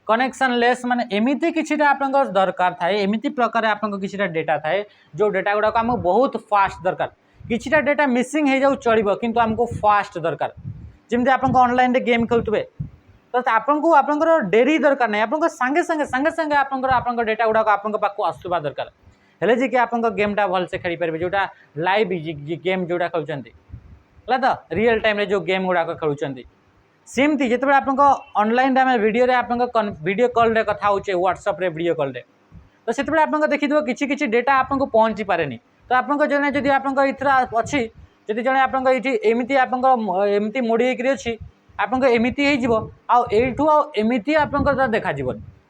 कनेक्शन लेस माने एमिति किछिटा आपन दरकार थाए एमिति प्रकार आपन किछिटा डेटा थाए जो डेटा गुड़ाक आमको बहुत फास्ट दरकार किछिटा डेटा मिसिंग हो जाऊ चलिबो किंतु आमको फास्ट दरकार जमी आप ऑनलाइन रे गेम खेलुवे तो आपको आपंकर डेरी दरकार नहीं आपको सांगे सांगे सांगे सांगे आपंकर डेटा गुड़ाक आपन पाखु आसुवा दरकार हेले जे कि आपन गेमटा भल से खेली पारे जोटा लाइव गेम जोटा खेलुचंती है तो रियल टाइम रे जो गेम गुड़ाक खेलुचंती सेमती जिते आप ऑनलाइन आम वीडियो वीडियो कॉल रे कथा होचे व्हाट्सएप रे वीडियो कॉल रे तो से आप देखिए किसी किसी डेटा आपको पहुँची पारे तो आपको जने जदि आप अच्छी जदि जड़े आपमती एमती मोड़ी अच्छी आपको एमती होठू आमती आप देखा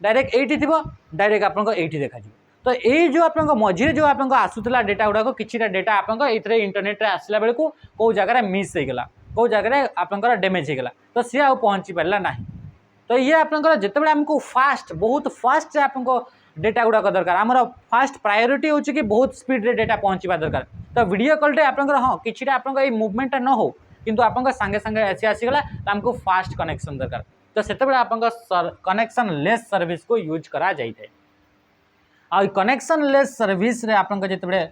डायरेक्ट ये थी डायरेक्ट आपको ये देखा तो ये जो आप मझे जो आप आसूला डेटा गुड़ाक किसी डेटा आप इंटरनेट आसला बेलू कौ जगह मिस होगला कौ जगह आपंकर डैमेज होगला तो सी आ पहुँची पारा ना तो ये आपंकर जिते आमको फास्ट बहुत फास्ट आपको डेटा गुड़ाक दरकार आमर फास्ट प्रायोरीटी हूँ कि बहुत स्पीड रे डेटा पहुँचवा दरकार तो वीडियो कॉल आपंकर हाँ कि आप मुवमेंटा न हो किंतु आप सांगे सांगे आसीगला तो आमको फास्ट कनेक्शन दरकार तो से आप कनेक्शन लेस सर्विस को यूज करा जाए आ कनेक्शन लेस सर्विस रे आपन जिते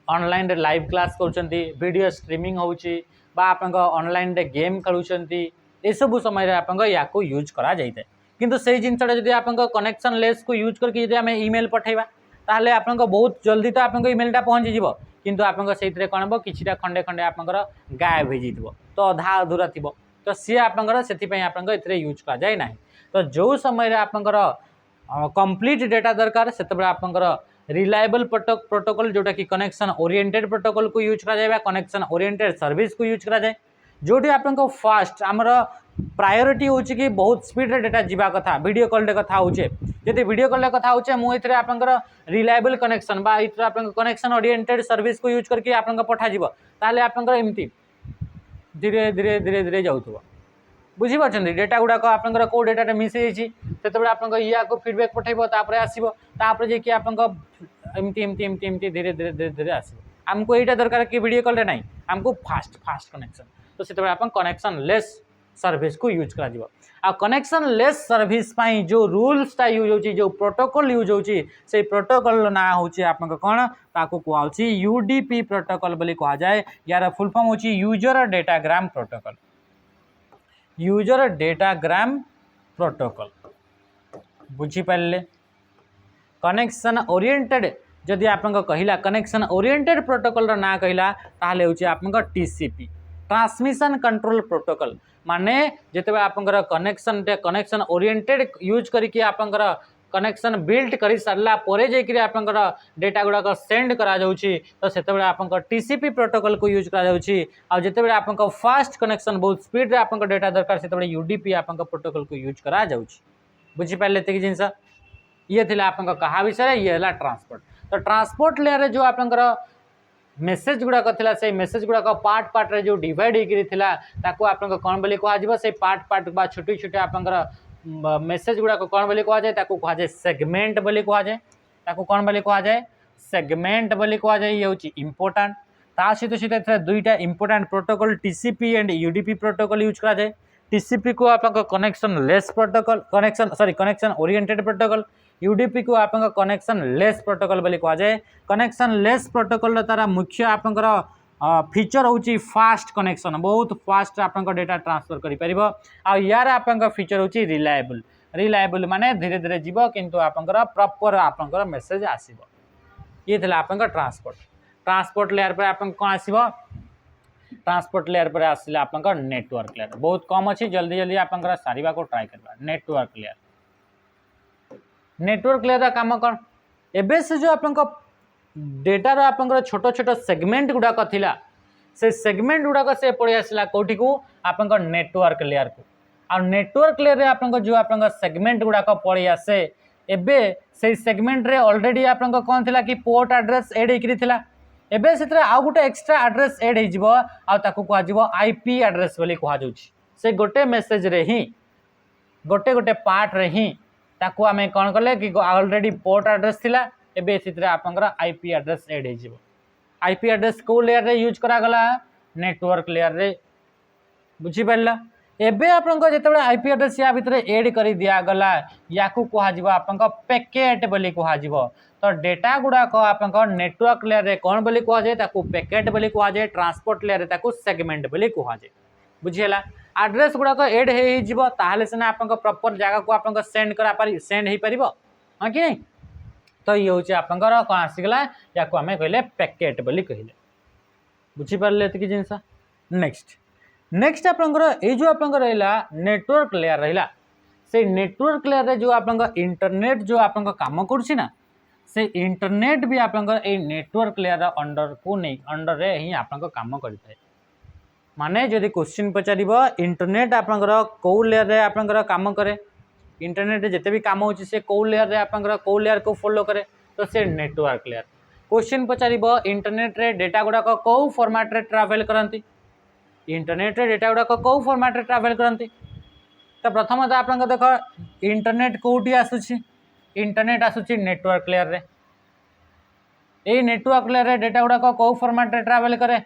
ऑनलाइन रे लाइव क्लास करुँच वीडियो स्ट्रीमिंग होची बा आप ऑनलाइन रे गेम खेलुंट ये सब समय आप यूज करा जाए किंतु से जिनसा जब आप कनेक्शन लेस को यूज करके जब आम ईमेल पठेबा ताहले आप बहुत जल्दी तो आप ईमेलटा पहुँची जीव किंतु आप कौन हम कि खंडे खंडे आप गायब हो जाइए तो अधा अधूरा थी तो सी आपंकर से यूज करा जाए ना तो जो समय आपंकर कंप्लीट डेटा दरकार से आपंकर रिलायबल प्रोटोकॉल जोटा कि कनेक्शन ओरिएंटेड प्रोटोकॉल को यूज करा जाए कनेक्शन ओरिएंटेड सर्विस को यूज करा जाए जोटी आपको फास्ट आमर प्रायोरीटी हूँ कि बहुत स्पीड रे डेटा जीवा कथा वीडियो कॉल रे कथा होचे जदि वीडियो कॉल रे कथा होचे मुझे आपंकर रिलायबल कनेक्शन बा आप कनेक्शन ओरिएंटेड सर्विस को यूज करके आप पठा ताले आपंकर एमती धीरे धीरे धीरे धीरे जाऊथबो बुझीपार डेटा गुड़ाक आप कौ डेटा मिस होते आप या फीडबैक पठेब तापर आसो तापर जाकि आप एमती एमती एमती एमती धीरे धीरे धीरे धीरे आसो आमको यहाँ दरकार कि वीडियो कॉल ना आमको फास्ट फास्ट कनेक्शन तो से आप कनेक्शन लेस सर्विस को यूज कर कनेक्शन लेस सर्विस जो रूल्सटा यूज हो जो प्रोटोकॉल यूज हो प्रोटोकॉल ना हूँ आप कौन ताको कहुच्छी यूडीपी प्रोटोकॉल बोली कह जाए यार फुल फॉर्म हूँ user datagram protocol user datagram protocol बुझीपारे कनेक्शन ओरिएंटेड जदि आप कहला कनेक्शन ओरिएंटेड प्रोटोकॉल ना कहला ताहले होची आपनका टीसीपी ट्रांसमिशन कंट्रोल प्रोटोकॉल माने जेतेबे आपनकर कनेक्शन ओरिएंटेड यूज करके आपनकर कनेक्शन बिल्ड कर सारा पर जाकि आपनकर डेटा गुड़ाक सेंड करा जाउची तो सेतेबे आपनकर टीसीपी प्रोटोकॉल को यूज करा जाउची आ जेतेबे आपनकर फास्ट कनेक्शन बहुत स्पीड रे आपनकर डेटा दरकार सेतेबे यूडीपी आपनकर प्रोटोकॉल को यूज करा जाउची बुझी पाले एतिक जिंस ये थिला आपनकर कहा विषय ये हला ट्रांसपोर्ट तो ट्रांसपोर्ट लेयर जो आपनकर मेसेज गुड़ाक थिला से मेसेज गुड़ाक पार्ट पार्ट रे जो डिवाइड होकरी थिला ताको आपनकर कोन बोली कहा जिवो से पार्ट पार्ट बा छोटी छोटी आपनकर मेसेज गुड़ाक कौन बोली कह जाए ताको कह जाए सेगमेंट बोली कह जाए ताको कौन बोली कह जाए सेगमेंट बोली कह जाए ये होची इंपोर्टेंट ता सहित दुईटा important protocol TCP and UDP protocol use करा जाए टीसीपी को आप connection less protocol connection oriented protocol UDP को आप कनेक्शन लेस प्रोटोकॉल बोली कह जाए कनेक्शन लेस प्रोटोकॉल तारा मुख्य आपंकर फीचर होची फास्ट कनेक्शन बहुत फास्ट आप डेटा ट्रांसफर करि परिबो आ यार आपंकर फीचर होची रिलायबल रिलायबल माने धीरे धीरे जीवो किंतु आपंकर प्रॉपर आपंकर मेसेज आसीबो ये थिला आपंकर ट्रांसपोर्ट लेयर पर आपन कोन आसीबो ट्रांसपोर्ट लेयर पर आसिले आपंकर नेटवर्क लेयर बहुत कम अच्छी जल्दी जल्दी आपंकर सारिबा को ट्राई करबा नेटवर्क लेयर काम कौन एबे से जो आपंकर डेटार आपंकर छोट छोट सेगमेंट गुड़ाक थिला से सेगमेंट गुड़ाक से पड़े आसला कोठी को आपंकर नेटवर्क लेयर को आ नेटवर्क लेयर रे आपंकर जो आपंकर सेगमेंट गुड़ाक पड़े आसे एबे से सेगमेंट रे ऑलरेडी आपंकर कोन थिला कि पोर्ट एड्रेस ऐड हेकरी थिला एबे से आ गोटे एक्स्ट्रा एड्रेस ऐड हो जिवो आ ताको कह जिवो आईपी एड्रेस बोली कह जाउची से गोटे मेसेज रे ही गोटे गोटे पार्ट रे ही ताको आमे कोन करले कि ऑलरेडी पोर्ट एड्रेस थिला एबे सितरे आपंकर आईपी एड्रेस ऐड हो जिवो आईपी एड्रेस को लेयर रे यूज करा गला नेटवर्क लेयर रे बुझी परला एबे आपंकर जेतेबे आईपी एड्रेस या भितरे ऐड करि दिया गला याकू कहा जिवो आपंकर पैकेट बोली कहा जिवो तो डेटा गुड़ाक आपंकर नेटवर्क लेयर रे कोन बोली कहा जाए ताको पैकेट बोली कहा जाए ट्रांसपोर्ट लेयर रे ताको सेगमेंट बोली कहा जाए बुझियला एड्रेस गुड़ाक ऐड हे जिवो ताहले सेना आपंकर प्रॉपर जगह को आपंकर सेंड करा पारि सेंड हे परिबो हां कि नहीं तो ये हूँ आपंकर कौन आसीगला या आम कहले पैकेट बोली कहले बुझीपारे ये जिनस नेक्स्ट नेक्स्ट आपंकर ये जो आपंकर रहा नेटवर्क लेयर रहा से नेटवर्क लेयर रे जो आपंकर इंटरनेट जो आपंकर काम करुछि ना से इंटरनेट भी आपंकर ए नेटवर्क लेयर अंडर को नहीं अंडर रे ही आपंकर काम करिଥାଏ माने जदि क्वेश्चन पचारिबो इंटरनेट आपंकर को लेयर रे आपंकर काम करे इंटरनेट जिते भी काम होची से कौ लेयर रे आपंकर कौ लेयर को फॉलो करे तो से नेटवर्क लेयर क्वेश्चन पचारिबो इंटरनेट रे डेटा गुड़ाक कौ फॉर्मेट रे ट्रैवल करंती इंटरनेट रे डेटा गुड़ाक कौ फॉर्मेट रे ट्रैवल करंती तो प्रथम तो आपंकर देख इंटरनेट कोठी आसुची इंटरनेट आसुची नेटवर्क लेयर रे ए नेटवर्क लेयर रे डेटा गुड़ाक कौ फॉर्मेट रे ट्रैवल करे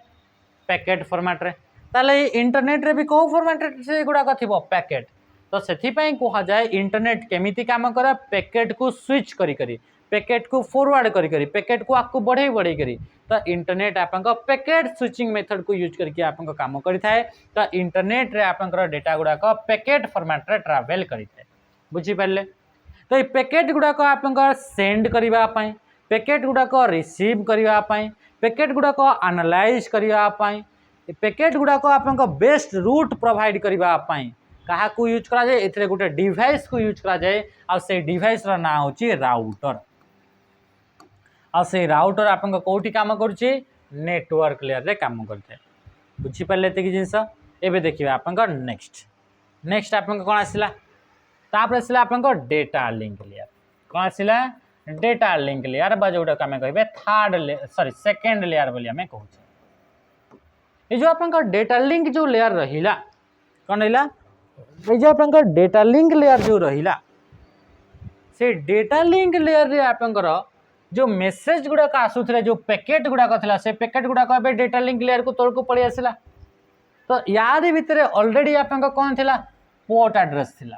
पैकेट फॉर्मेट रे ताले इंटरनेट रे भी कौ फॉर्मेट रे गुड़ाक थिबो पैकेट तो से कह जाए इंटरनेट केमिति काम करे पैकेट को स्विच करी करी पैकेट को फॉरवर्ड करी करी पैकेट को आपको बढ़े बढ़े करी तो इंटरनेट आपंक पैकेट स्विचिंग मेथड को यूज करके आपंक काम करिथाए तो इंटरनेट रे आपंकर डेटा गुड़ाक पैकेट फॉर्मेट रे ट्रैवल करिथाए बुझी पारले तो ये पैकेट गुड़ाक आपंकर सेंड करिबा पई पैकेट गुड़ाक रिसीव करिबा पई पैकेट गुड़ाक एनालाइज करिबा पई पैकेट गुड़ाक आपंक बेस्ट रूट प्रोवाइड करिबा पई कहा को यूज करा जाए एथरे गोटे डिवाइस को यूज करा जाए आ से डिवाइस रा ना होची राउटर आ से राउटर आपन कोठी काम करूची नेटवर्क लेयर रे काम करथे बुझी पाले ते कि जिंस एबे देखिबा आपन नेक्स्ट नेक्स्ट आपन कोन आसिला तापर आसिला आपन डेटा लिंक लेयर कोन आसिला डेटा लिंक लेयर बा जोटा काम कहबे सेकंड लेयर बोली हमें कहूचे ए जो आपन डेटा लिंक जो लेयर रहिला कोन रहिला ये जो आप डेटा लिंक लेयर जो रहा से डेटा लिंक लेयर रे आपंकर जो मेसेज गुड़ाक आसूला जो पैकेट गुड़ाक था से पैकेट गुड़ाक डेटा लिंक लेयर को तौर को पड़े आसला तो यार भितर ऑलरेडी आप कौन थी पोर्ट एड्रेस थिला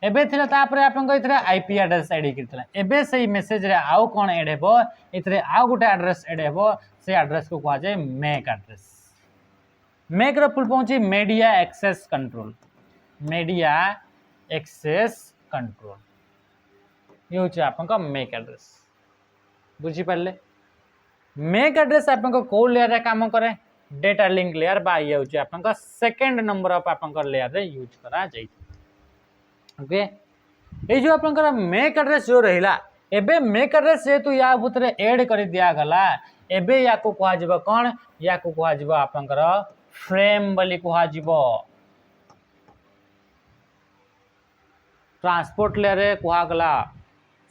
एबे थिला तापर आपन इथरे आईपी एड्रेस एड करथिला एबे सही मेसेज रे आउ कोन एड हेबो इथरे आउ गुटे एड्रेस एड हेबो से एड्रेस को कहा जाय मैक एड्रेस मैक रो फुल पहुंची media access control media access control ये होची आपन का मैक एड्रेस बुझी पाले मैक एड्रेस आपन को को लेयर रे काम करे डेटा लिंक लेयर बा ये होची आपन का सेकंड नंबर ऑफ आपन का लेयर रे यूज करा जाय ओके ये जो आपनकर मैक एड्रेस जो रहिला एबे मैक एड्रेस जेतु या भीतर ऐड कर दिया गला एबे या को कहा जिवो कोन या को कहा जिवो आपनकर फ्रेम बोली कहा जिवो ट्रांसपोर्ट लेयर रे कहा गला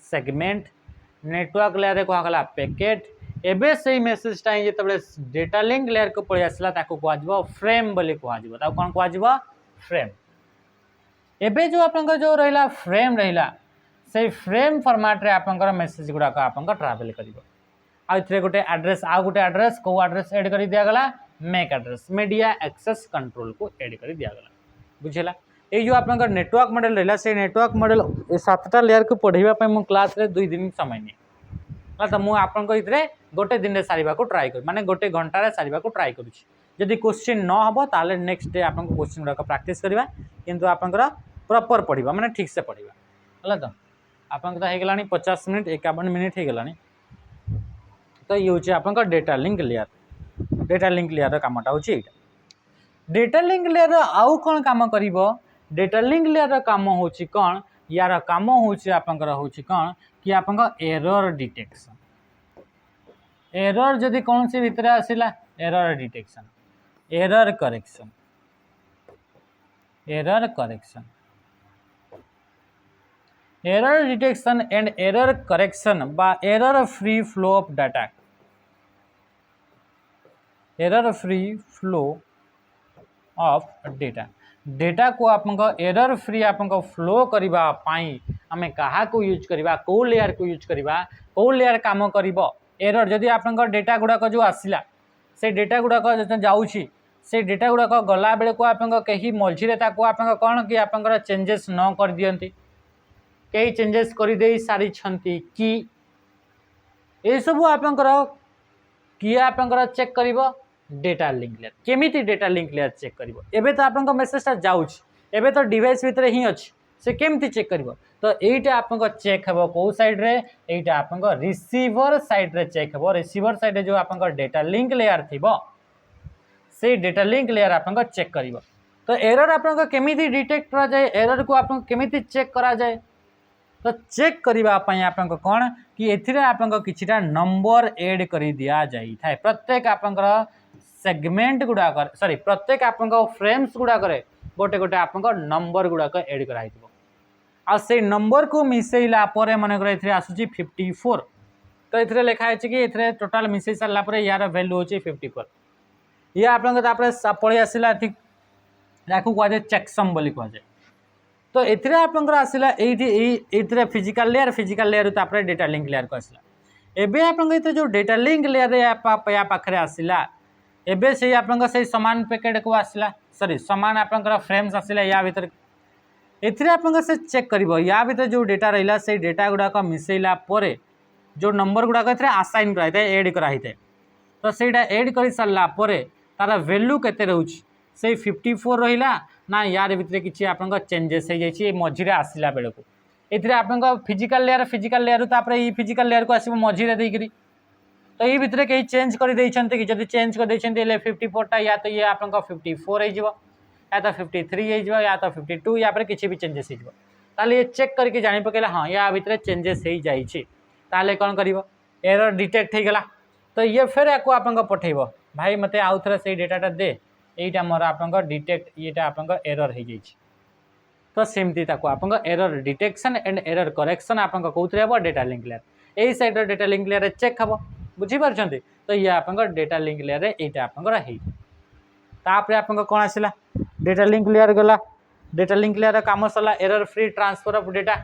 सेगमेंट नेटवर्क लेयर रे कहा गला पैकेट एबे सही मेसेज टाइ जेतबे डेटा लिंक लेयर को पळि आसला ताको कहा जिवो फ्रेम बोली कहा जिवो ता कोन कहा जिवो फ्रेम एबे जो आपनकर जो रहिला फ्रेम रहिला से फ्रेम फॉर्मेट रे आपनकर मेसेज गुडा का आपनकर ट्रैवल करिवो आ इथरे गोटे एड्रेस आ गोटे एड्रेस को एड्रेस ऐड करि दिया गला MAC address media access control को ऐड करि दिया गला बुझिला ए जो आपनकर नेटवर्क मॉडल रहिला से नेटवर्क मॉडल ए सातटा लेयर को पढिबा पय मु क्लास रे 2 दिन समय नि त मु आपनकर इथरे गोटे दिन रे सारिबा को ट्राई कर माने गोटे घंटा रे सारिबा को ट्राई करूची जदि क्वेश्चन न हबो ताले नेक्स्ट डे आपन क्वेश्चन गुडा प्रैक्टिस करबा किंतु आपनकर प्रॉपर पढ़ा माने ठीक से पढ़ा है तो आपन हो गलानी 50 मिनट 51 मिनट हो गलानी तो ये हूँ आप डेटा लिंक लेयर कामटा हूँ ये डेटा लिंक लेयर आउ कौन काम कर डेटा लिंक लेयर काम हूँ कौन यार काम हूँ आपंकर हूँ कौन कि आप एरर डिटेक्शन एरर जदि कौन सी भितर आसला error detection error correction error detection and error correction बा error free flow of data error free flow of data data को आपको एरर फ्री आपको फ्लो करबा पाई हमें कहा को यूज करबा को लेयर को यूज करबा को लेयर काम करिवो एरर जदि आपको डेटा गुड़ाक जो आसला से डेटा गुड़ाक जाऊँगी से डेटा गुड़ाक गला बेले को आपको कहीं मझे आप कौन कि आप चेंजेस न कर दियंती कई चेंजेस कर दे सारी कि ये सब आपंकर किए आपंकर चेक करिवो डेटा लिंक लेयर केमिति डेटा लिंक लेयर चेक करिवो एबे तो आपंकर मेसेजटा जाउछ एबे तो डिवाइस भितर ही अछि से केमिति चेक करिवो तो एटा आपंकर चेक हेबो को साइड रे एटा आपंकर रिसीवर साइड रे चेक हेबो रिसीवर साइड रे जो आपंकर डेटा लिंक लेयर थिबो से डेटा लिंक लेयर आपंकर चेक करिवो तो एरर आपंकर केमिति डिटेक्ट करा जाय एरर को आपंकर केमिति चेक करा जाय तो चेक करने आप कौन कि एथिरे आपंक किछिटा नंबर ऐड करी दिया जाई थाए प्रत्येक आपंकर सेगमेंट गुड़ाक सॉरी प्रत्येक आपंक फ्रेम्स गुड़ाक गोटे गोटे आपंक नंबर गुड़ाक ऐड कराई आ से नंबर को मिसेला परे मन कर आसूची 54 तो ये लिखा है कि ये टोटाल मिसई सारापर यार वैल्यू होची 54 ये आपंकर पड़े आसला ठीक कहुए चेकसम बोली कहुए तो एथिरे आपंकर आसला ये फिजिकल लेयर तापर डेटा लिंक लेयर को आसला एबे आपंकर जो डेटा लिंक लेयर या पाखे आसला एबे से आपंकर से समान पैकेट को आसला सॉरी समान आपंकर फ्रेम्स आसला या भीतर एथिरे आपंकर से चेक करिवो या भीतर जो डेटा रहिला से डेटा गुड़ाक मिसेला परे जो नंबर गुड़ाक एथिरे असाइन कराई थाए ऐड कराई थाए तो सेटा ऐड कर सारा परे तार वैल्यू केते रहउछि से 54 रहिला ना यार भितर किसी आपंकर चेंजेस हो जाइए मझीरे आसला बेले को ये आपंकर फिजिकल लेयर तापर ये फिजिकल लेयर को आसो मझीरे देकरी तो ये भितर कहीं चेंज कर देइछन्ते कि जदि चेंज कर देइछन्ते 54टा या तो ये आपंकर 54 हो या तो 53 हो या तो 52 या पर किसी भी चेंजेस हो ताले ये चेक करके जानी पकेला हाँ या भितर चेंजेस हो जाइए ताले कौन करिवो एरर डिटेक्ट हो गला तो ये फिर आपको आपंकर पठेइबो भाई मते आउ थरे से डेटाटा दे एटा मोर आपंकर डिटेक्ट येटा आपंकर एरर हो जाइए तो सेमती ताको आपंकर error detection and error correction आपंकर कोथरे हेबो डेटा लिंक लेयर एई side data link layer check हेबो बुझी पारछन्ते तो ये आपंकर डेटा लिंक लेयर एटा आपंकर हेइ तापरे आपंकर कोन आसिला डेटा लिंक लेयर गला डेटा लिंक लेयर काम सरला error free transfer of data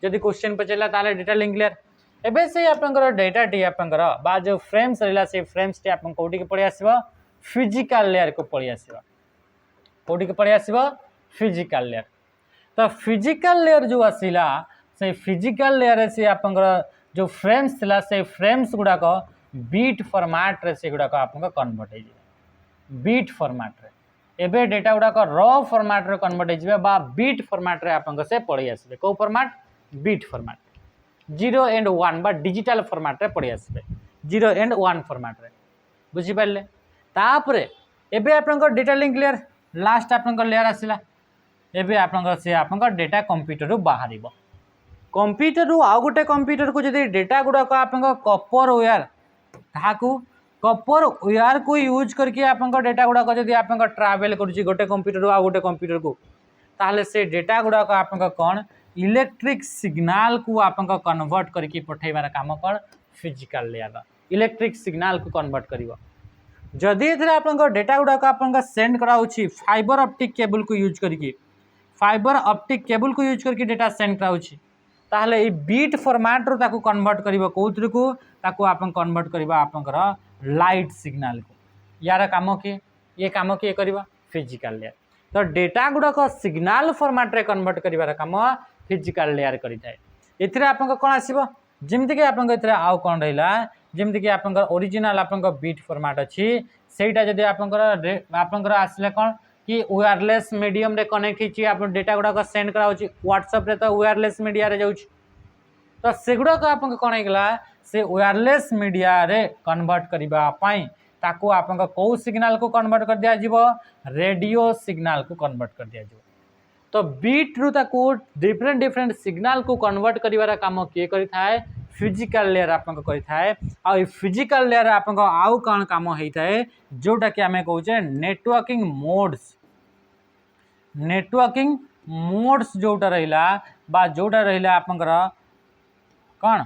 जदि क्वेश्चन पचारा ताले डेटा लिंक लेयर एबे से आपनकर डेटा टी आपनकर बा जो फ्रेम्स रहला से फ्रेम्स टी आपन कोठी के पड़ी आसीबो फिजिकल लेयर को पड़ी आसीबो कोठी के पड़ी आसीबो फिजिकल लेयर तो फिजिकल लेयर जो आसीला से फिजिकल लेयर से आपनकर जो फ्रेम्स थिला से फ्रेम्स गुडा को बीट फॉर्मेट रे से गुडा को आपन कन्वर्ट हे बीट फॉर्मेट रे एबे डेटा गुडा को रॉ फॉर्मेट रे कन्वर्ट हे बा बीट फॉर्मेट रे आपन से पड़ी आसीबे को फॉर्मेट बीट फॉर्मेट 0 एंड 1 बा डिजिटल फॉर्मेट रे पड़ी आसीबे 0 एंड 1 फॉर्मेट रे बुझी पाले तापरे एबे आपन डेटा लिंक लेयर लास्ट आपन लेयर आसीला एबे आपन से आपन डेटा कंप्यूटर रु बाहरिबो कंप्यूटर रु आ गोटे कंप्यूटर को जदि डेटा गुडा को आपन कॉपर वायर ताकू कॉपर वायर को यूज करके आपन डेटा गुडा को जदि आपन ट्रैवल करूची गोटे कंप्यूटर रु आ गोटे कंप्यूटर को ताले से डेटा गुडा को आपन कोन इलेक्ट्रिक सिग्नल को आपन कन्वर्ट करके पठेबार काम कोन फिजिकल लेयर इलेक्ट्रिक सिग्नल को कन्वर्ट करिवो जदि एथरे आपन डेटा गुडा को आपन सेंड कराउची फाइबर ऑप्टिक केबल को यूज करके फाइबर ऑप्टिक केबल को यूज करके डेटा सेंड कराउची ताहले ए बीट फॉर्मेट रो ताकू कन्वर्ट करिवो कोउथरे को ताकू आपन कन्वर्ट करिवो आपनकर लाइट सिग्नल को यार काम के ये काम के करिवो फिजिकल लेयर तो डेटा गुडा को सिग्नल फॉर्मेट रे कन्वर्ट करिवार काम फिजिकल लेयर करि थाए एथरे आपन कोन आसीबो जेमति के आपन एथरे आउ कोन रहिला जेमति के आपन ओरिजिनल आपन बीट फॉर्मेट अछि सेटा जदि आपन आसले कोन कि वायरलेस मीडियम रे कनेक्ट हिची आपन डेटा गुडा को सेंड कराउची व्हाट्सएप रे तो वायरलेस मीडिया रे जाउची तो सेगुडा को आपन कोन हेगला से वायरलेस मीडिया रे कन्वर्ट करिबा पई ताको आपन को सिग्नल को कन्वर्ट कर दिया जीवो रेडियो सिग्नल को कन्वर्ट कर दिया जीवो तो बीट रु ताको डिफरेंट डिफरेंट सिग्नल को कन्वर्ट करिवार काम के करि थाए फिजिकल लेयर आपन को करि थाए आ फिजिकल लेयर आपन को आउ कोन काम हेई थाए जोटा कि हमें कहूचे नेटवर्किंग मोड्स जोटा रहिला बा जोटा रहिला आपनकर कोन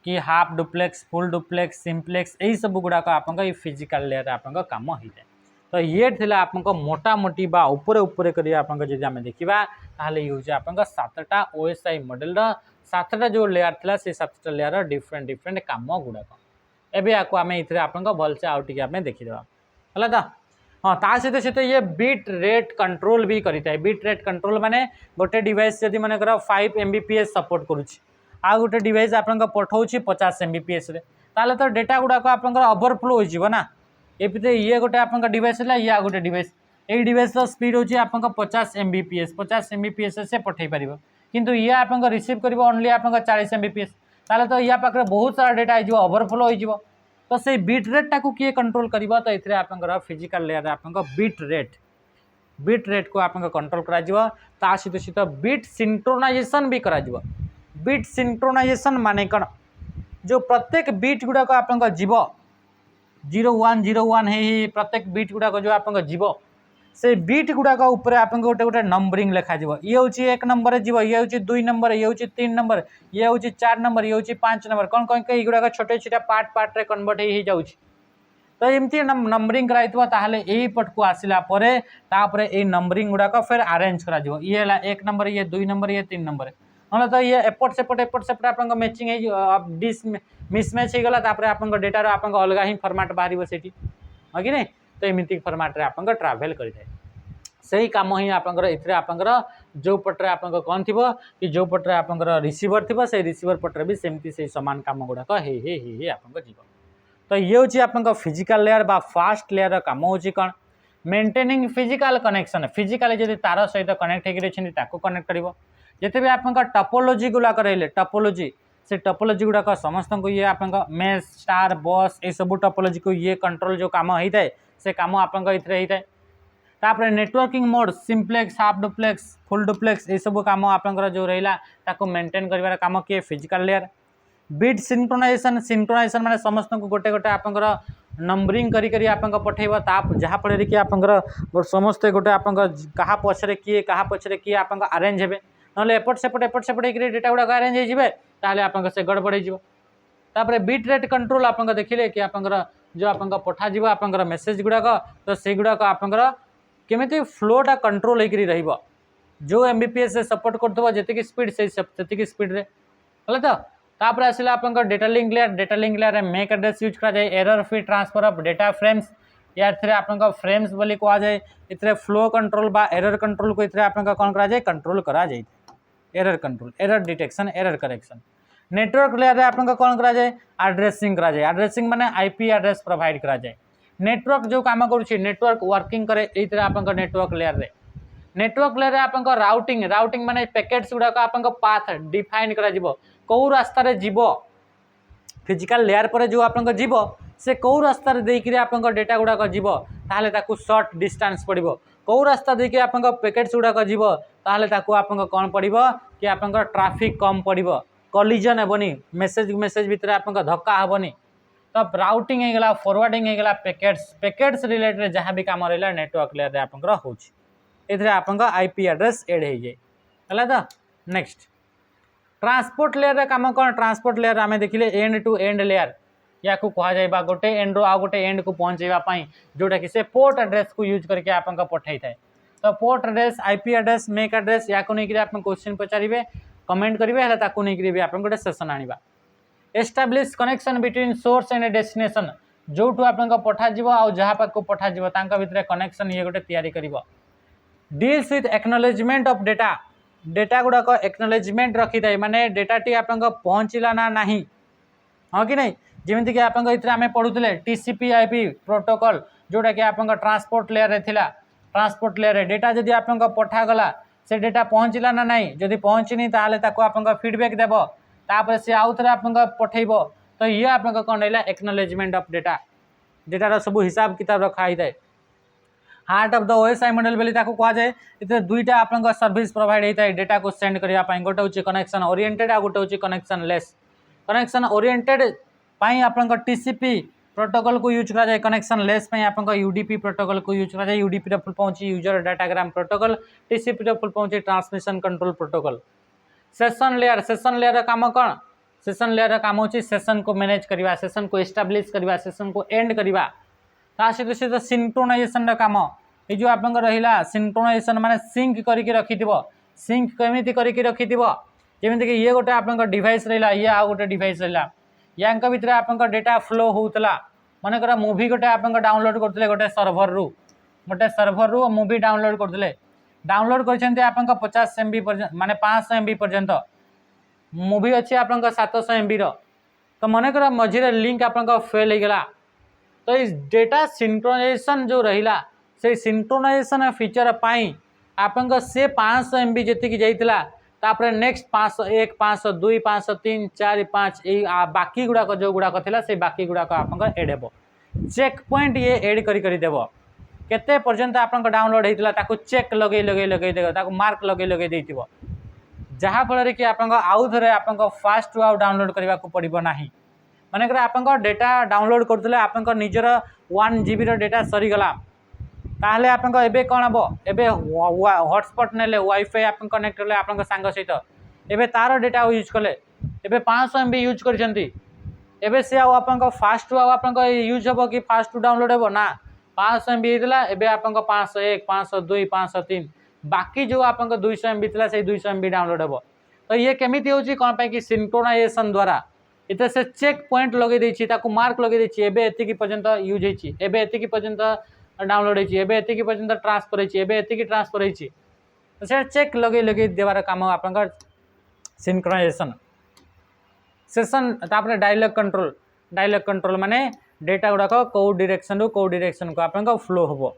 कि half duplex full duplex simplex यही सब गुड़ा आपन ये फिजिकल लेयर आपन काम होता है तो ये थिला आपन मोटा मोटी बा ऊपर ऊपर करी आपन जदि आमे देखिबा ताहले ये होचे आपन 7टा ओएसआई मॉडल रो 7टा जो लेयर थिला से 7टा लेयर डिफरेंट डिफरेंट काम गुड़ा एबे आको आमे इथरे आपन भल से आउट के आमे देखि देबा हला दा हाँ ता सहित ये बीट रेट कंट्रोल भी करिता है बीट रेट कंट्रोल माने गोटे डिवाइस जदि माने 5 Mbps सपोर्ट करूची आ गोटे डिवाइस आपन पठाउची 50 Mbps रे ताले तो डेटा गुडा को आपन ओवरफ्लो हो जिवो ना एपिते ये गोटे आपन डिवाइस ला या गोटे डिवाइस ए डिवाइस रो स्पीड होची आपन 50 Mbps से पठै परिबो किंतु ये आपन रिसीव करिवो ओनली आपन 40 Mbps ताले तो या पाखरे बहुत सारा डेटा आइ जिवो ओवरफ्लो हो जिवो तो से बीट रेट टाको किए कंट्रोल करिवो तो एथरे आपन फिजिकल लेयर आपन बीट रेट को आपन कंट्रोल करा जिवो ता सहित बीट सिंक्रोनाइजेशन भी करा जिवो बीट सिंक्रोनाइजेशन माने कण जो प्रत्येक बीट गुडा को आपन जीव 0101 हे प्रत्येक बीट गुडा को जो आपन जीव से बीट गुडा को ऊपर आपन गोटे गोटे नंबरिंग लिखा जीव ये होची 1 नंबर जीव ये होची 2 नंबर ये होची 3 नंबर ये होची 4 नंबर ये होची 5 नंबर कोन कोन के गुडा को छोटे छोटे पार्ट रे कन्वर्ट हे जाउची तो एमती नंबरिंग कराइतबा ताहले एही पट को आसिला परे तापरे ए नंबरिंग गुडा को फिर अरेंज करा जीव ये ला 1 नंबर ये 2 नंबर ये 3 नंबर ना तो ये एपट सेपट आपन मैचिंग डिस मिसमैच हो गला तापरे आपन डेटा रो आपन अलग ही फॉर्मेट बाहरिबो सेठी ह कि नै तो एमिति फॉर्मेट रे आपन ट्रैवल करि थाए सही काम ही आपन एथरे आपन जो पटरे आपन कोन थिबो कि जो पटरे आपन रिसीवर थिबो से रिसीवर पटरे भी सेमती से समान काम गुडा को हे आपन जीवो तो ये होची आपन फिजिकल लेयर बा फास्ट लेयर रो काम होची कोन मेंटेनिंग फिजिकल कनेक्शन फिजिकली जदि तार सहित कनेक्ट हेकि रहिछन ताको कनेक्ट करिवो जते भी आपन टोपोलॉजी गुला करैले टोपोलॉजी से टोपोलॉजी गुडा का समस्त को ये आपन मेश स्टार बस ए सब टोपोलॉजी को ये कंट्रोल जो काम होता है से काम आपन इथरे होता है तापर networking mode simplex half duplex full duplex ए सब काम आपन जो रहिला ताको मेंटेन करिवार काम के फिजिकल लेयर बीट सिंक्रोनाइजेशन माने समस्त को गोटे गोटे आपन नंबरिंग करी करी आपन पठेबा ता जहा पड़े कि आपन समस्त गोटे आपन कहा पछरे किए आपन अरेंज हेबे नले एपट सेपट डेटा गुडा अरेंज हो जाए ताहले आपन से गड़बड़ हो तापरे बीट रेट कंट्रोल आपन देखिले कि आपन जो आपन पठा जीव आपन मेसेज गुडा तो से गुडा आपन केमिति फ्लोटा कंट्रोल होकरी रहिबो जो एमबीपीएस से सपोर्ट करथबो जति स्पीड से सेतिकी स्पीड रे हला तो तापर आसिला आपन डेटा लिंक लेयर रे मेक एड्रेस यूज करा जाय error free transfer of data frames या थरे आपन फ्रेम्स बोली कहा जाय इतरे फ्लो कंट्रोल बा एरर कंट्रोल को इतरे आपन कोन करा जाय कंट्रोल करा जाय error control error detection error correction network layer रे आपन कोन करा जाय एड्रेसिंग माने आईपी एड्रेस प्रोवाइड करा जाय नेटवर्क जो काम करूची नेटवर्क वर्किंग करे इतरे आपन नेटवर्क लेयर रे आपन राउटिंग माने पैकेट्स गुडा को आपन पाथ डिफाइन करा जिवो कौ रास्ता रे जीवो फिजिकल लेयर पर जो आपन जीवो से कौ रास्ता रे देई कि आपन डेटा गुडा को जीवो ताले ताकू शॉर्ट डिस्टेंस पड़िबो कौ रास्ता देई कि आपन पैकेट्स गुडा को जीवो ताले ताकू आपन कोन पड़िबो कि आपन ट्रैफिक कम पड़िबो कोलिजन हेबनी मेसेज भितर आपन धक्का हेबनी तब राउटिंग हे गेला फॉरवर्डिंग हे गेला पैकेट्स रिलेटेड जहां भी काम रहला नेटवर्क लेयर रे आपन होउची एथरे आपन आईपी एड्रेस ऐड हे जाय हला त नेक्स्ट ट्रांसपोर्ट लेयर रे काम कोन ट्रांसपोर्ट लेयर आमे देखिले एंड टू एंड लेयर या को कहा जायबा गोटे एंड रो आ गोटे एंड को पहुंचेबा पई जोटा कि से पोर्ट एड्रेस को यूज करके आपन पठाई थाए तो port address IP address make address या को नै कि आपन क्वेश्चन पचारिबे कमेंट करिवे हला ताकू नै कि आपन गोटे सेशन आनिबा establish connection between source and destination जोटू आपन पठा जिवो आ जहा पाक को पठा जिवो तांका भितरे कनेक्शन ये गोटे तयारी करिवो deals with acknowledgement of data गुड़ा को एक्नॉलेजमेंट रखी थाए माने डेटा टी आपन पहुँचला ना नहीं हाँ कि नहीं जमीती कि आपन इतरे आमे पढ़ुले टीसीपी आईपी प्रोटोकॉल जोटा कि आपन ट्रांसपोर्ट लेयर रे थिला ट्रांसपोर्ट लेयर रे डेटा जदि आपन पठा गला से डेटा पहुँचला ना नहीं जदि पहुँचनी ताले ताको आपन फीडबैक देबो तापर से आउ थरे आपन पठेइबो तो ये आपन कोन रहला एक्नॉलेजमेंट ऑफ डेटा रो सब हिसाब किताब रखा ही थाए heart of the OSI model बोली ताको कहा जाए इतने दुईटा आपन सर्विस प्रोवाइड होता है डेटा को सेंड करबा पई गोटे होची कनेक्शन ओरिएंटेड आ गोटे होची कनेक्शन लेस कनेक्शन ओरिएंटेड पई आपन टीसीपी प्रोटोकॉल को यूज करा जाए कनेक्शन लेस पई आपन यूडीपी प्रोटोकॉल को यूज करा जाए यूडीपी रो फुल पहुंची यूजर डाटाग्राम प्रोटोकॉल टीसीपी रो फुल पहुंची transmission control protocol session layer काम कौन सेशन लेयर काम होची सेशन को मैनेज करबा सेशन को एस्टैब्लिश करबा सेशन को एंड करबा ता सहित सिंक्रोनाइजेशन काम ये जो आप रहा सिंक्रोनाइजेशन माने सिंक करके रखिथिबो सिंक केमिति करके रखिथिबो जेमिति कि ये गोटे आप डिवाइस रहा ये आ गोटे डिवाइस रहा या भितर आप डेटा फ्लो होता मनकर मूवी गोटे आप डाउनलोड करते गोटे सर्भर रु मूवी डाउनलोड करते डाउनलोड कर आप 50 MB माने 500 MB पर्यंत मूवी अच्छी आप 700 MB तो मनकर मझे लिंक आप फेल हो गला तो इस डेटा सिंक्रोनाइजेशन जो रहा से सिंक्रोनाइजेशन फीचर पाई आपन से 500 MB जी जाइला तापर नेक्स्ट 501 502 503 4 5 बाकी गुड़ाक जो गुड़ाक था से बाकी गुड़ाक आप एड हे चेक पॉइंट ये एड करदेव केते पर्यंत आप डाउनलोड होता ताको चेक लगे देव ताको मार्क लगे देथिबो जहाँ फल कि आप आउ थे आप फास्ट आउ डाउनलोड करने को पड़ो ना मानकर आप डेटा डाउनलोड करते आप निजर 1 GB डेटा सरीगला ताहले आपन एबे कोन हबो एबे हॉटस्पॉट नेले वाईफाई आपन कनेक्ट करले आपन संग सहित एबे तार डेटा यूज कले एबे 500 MB यूज करछंती एबे से आपन फास्ट आपन यूज हबो कि फास्ट डाउनलोड हबो ना 500 MB हितला एबे आपन 501 502 503 बाकी जो आपन 200 MB थिला से 200 MB डाउनलोड हबो तो ये केमिति होची कोन पय कि सिंक्रोनाइजेशन द्वारा इते से चेक पॉइंट लगे देछि ताकू मार्क लगे देछि एबे एतिकी पर्यंत यूज हेछि एबे एतिकी पर्यंत डाउनलोड होती है एतिकी पर्यंत ट्रांसफर होती है एतिकी ट्रांसफर होती तो से चेक लगे देवार काम आप सिंक्रोनाइजेशन सेशन तापर डायलॉग कंट्रोल माने डेटा गुड़ाक कौ डायरेक्शन को आप फ्लो हम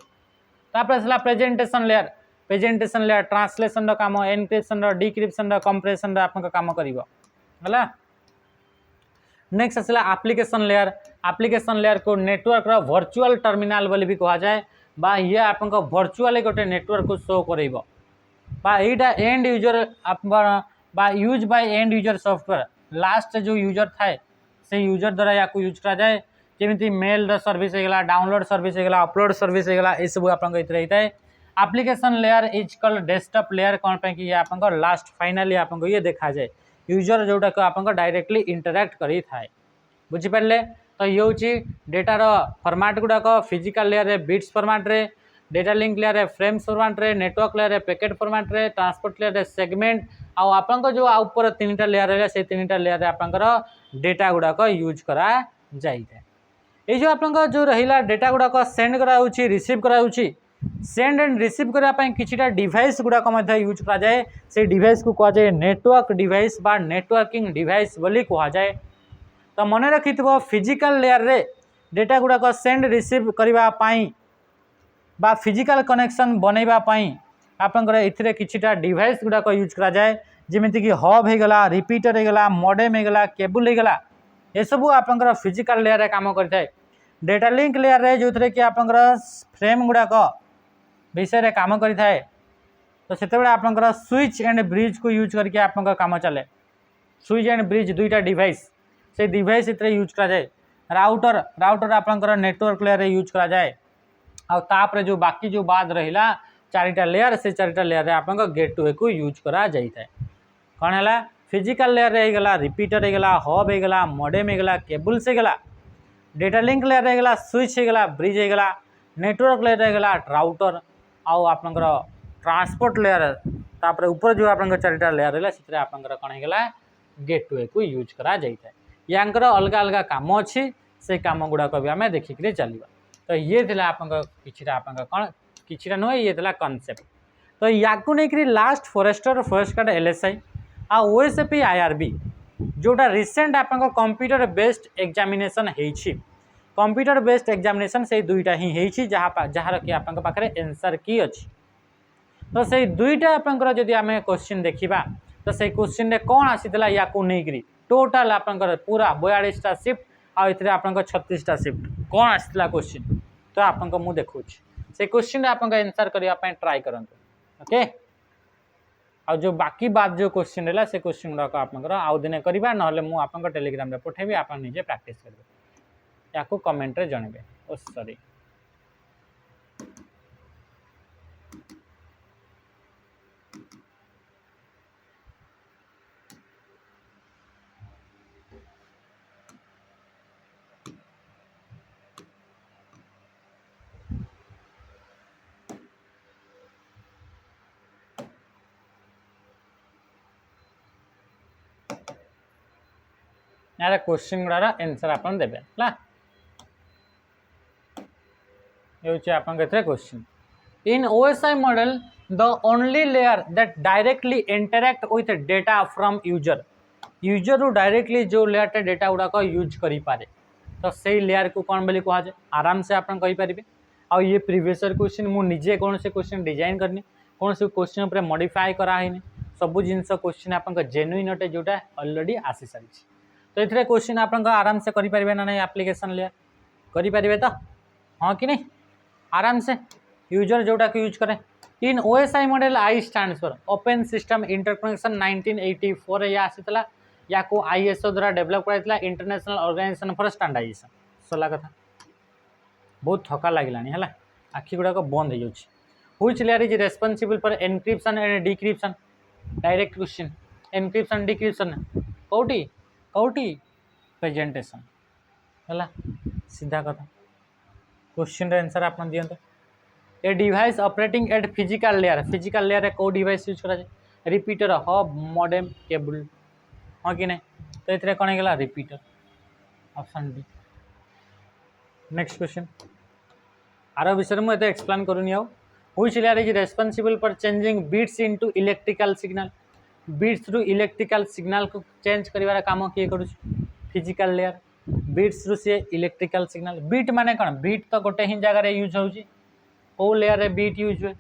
तापर प्रेजेंटेशन लेयर ट्रांसलेशन काम एनक्रिप्शन डिक्रिप्शन कंप्रेशन आप काम कर नेक्स्ट आसला एप्लिकेशन लेयर को नेटवर्क रो वर्चुअल टर्मिनल बोली भी कहा जाए बा ये आप वर्चुअल गोटे नेटवर्क को शो करेबो बा एटा एंड यूजर बा use by and user software last जो यूजर थाए से यूजर द्वारा या यूज करा जाए जेमिति मेल सर्विस होगा डाउनलोड सर्विस होगा अपलोड सर्विस होगा ये सब आप होता है application layer is called desktop layer कौन पे कि आप लास्ट फाइनली आप ये देखा जाए यूजर जोटा को आप डायरेक्टली इंटरैक्ट करी थाए बुझिपारे तो ये हूँ डेटार फॉर्मेट गुड़ाक फिजिकल लेयर रे बिट्स फॉर्मेट रे डेटा लिंक लेयर रे फ्रेम्स फॉर्मेट रे नेटवर्क लेयर रे पैकेट फॉर्मेट रे ट्रांसपोर्ट लेयर रे सेगमेंट आ आपन जो ऊपर तीनटा लेयर रे से तीनटा लेयर रे आपनकर डेटा गुडाक यूज करा जाई है। ये जो आपन जो रहिला डेटा गुडाक सेंड करा होची रिसीव करा होची सेंड एंड रिसीव करा पई किछिटा डिवाइस गुडाक मध्ये यूज करा जाए से डिवाइस को कहा जाए नेटवर्क डिवाइस बा नेटवर्किंग डिवाइस बोली कहा जाए। तो मन रखिथिबो फिजिकल लेयर रे डेटा गुडाक सेंड रिसीव करबा पई बा फिजिकल कनेक्शन बनैबा पई आपनकर एथिरे किछिटा डिवाइस गुडाक यूज करा जाए जेमिति कि हब हे गला रिपीटर हे गला मॉडेम हे गला केबल हे गला ए सब आपनकर फिजिकल लेयर रे काम करथाय। डेटा लिंक लेयर रे जोथरे कि आपनकर फ्रेम गुडाक विषय रे काम करथाय तो सेते बेले आपनकर स्विच एंड ब्रिज को यूज करके आपनकर काम चले। स्विच एंड ब्रिज दुईटा डिवाइस से डिवाइस इतरे यूज करा जाए। राउटर राउटर आपनकर नेटवर्क लेयर रे यूज करा जाए आ तापरे जो बाकी जो बाद रहिला चारिटा लेयर से चारिटा लेयर रे आपनकर गेटवे को यूज करा जाई थाए। कौन है फिजिकल लेयर रे गला रिपीटर हे गला हब हे गला मॉडेम हे गला केबल से गला डेटा लिंक लेयर रे गला स्विच हे गला ब्रिज हे गला नेटवर्क लेयर रे गला राउटर आउ आपनकर ट्रांसपोर्ट लेयर तापर ऊपर जो आपनकर चारिटा लेयर रहला सितरे आपनकर कोन हे गला गेटवे को यूज करा जाई थाए। यांकर अलग अलग काम अछि से काम गुडा को भी हमें देखि के चलिबा। तो ये थिला आपनकर किछिटा आपनकर कोन किछिटा न ये थिला कांसेप्ट। तो याकू नै करी last forester forest guard LSI आ ओएसएपी आईआरबी जोटा रिसेंट आपन कंप्यूटर बेस्ड एग्जामिनेशन हेछि कंप्यूटर बेस्ड एग्जामिनेशन से दुईटा ही हेछि जहाँ कि आपन पाखरे आंसर की अछि। तो से दुईटा आपन जदि आमे क्वेश्चन देखिबा तो से क्वेश्चन रे कोन आसीतला याकू नै करी टोटल आपन पूरा 42 टा शिफ्ट आ इथरे आपन 36 टा शिफ्ट कोन आसीतला क्वेश्चन तो आपन मु देखौछि से क्वेश्चन रे आपन आंसर करिया पय ट्राई करंतु। ओके आ जो बाकी बात जो क्वेश्चन रहा से क्वेश्चन गुड़ाक आपंकर आउ दिन करवा ना मुझे आप टेलीग्राम पठेबी आप निजे प्रैक्टिस करेंगे या कमेंट रे जनबे। ओ सॉरी यार क्वेश्चन गुड़ार आंसर आप देवे question in OSI model the only layer that directly interact with data from user user रू डायरेक्टली जो लेयर डेटा गुड़ाक यूज करि पारे तो से लेयर को कौन बोली कहा जाए आराम से आप कहींपारे। आ ये प्रीवियस क्वेश्चन मुझे कौन से क्वेश्चन डिजाइन करनी कौन से क्वेश्चन पर मॉडिफाई कराइनि सब जिनस क्वेश्चन आप जेन्युइन अटे जोटा ऑलरेडी आसी सारी। तो ये क्वेश्चन आप आराम से करें ना नहीं एप्लिकेशन लेयर करें तो हाँ कि नहीं आराम से यूजर जोटा कि यूज करें। In OSI model I stands for open system interconnection 1984 या आसीतला या को आईएसओ द्वारा डेवलप कराइतला इंटरनेशनल ऑर्गेनाइजेशन फॉर स्टैंडर्डाइजेशन। सला कथा बहुत थका लगिलानी है आखि गुड़ाक बंद हो जाउछि। Which layer is responsible for encryption and decryption direct question encryption decryption कोठी कौटी प्रेजेंटेशन है सीधा कथा क्वेश्चन आंसर आप दियंत। A device operating at physical layer को डिवाइस यूज करा जाए रिपीटर हब मॉडेम केबल हाँ कि नहीं। तो ये कौन है repeater option D. Next question आर विषय में मुझे एक्सप्लेन करूनी आउ which layer is responsible for changing bits into electrical signal bits रु इलेक्ट्रिकल सिग्नल को चेंज करिवार काम किए करू फिजिकल लेयर बीट्स रु से इलेक्ट्रिकल सिग्नल बीट माने कौन बीट तो गोटे ही जगह यूज होउची ओ लेयर रे बीट यूज हुए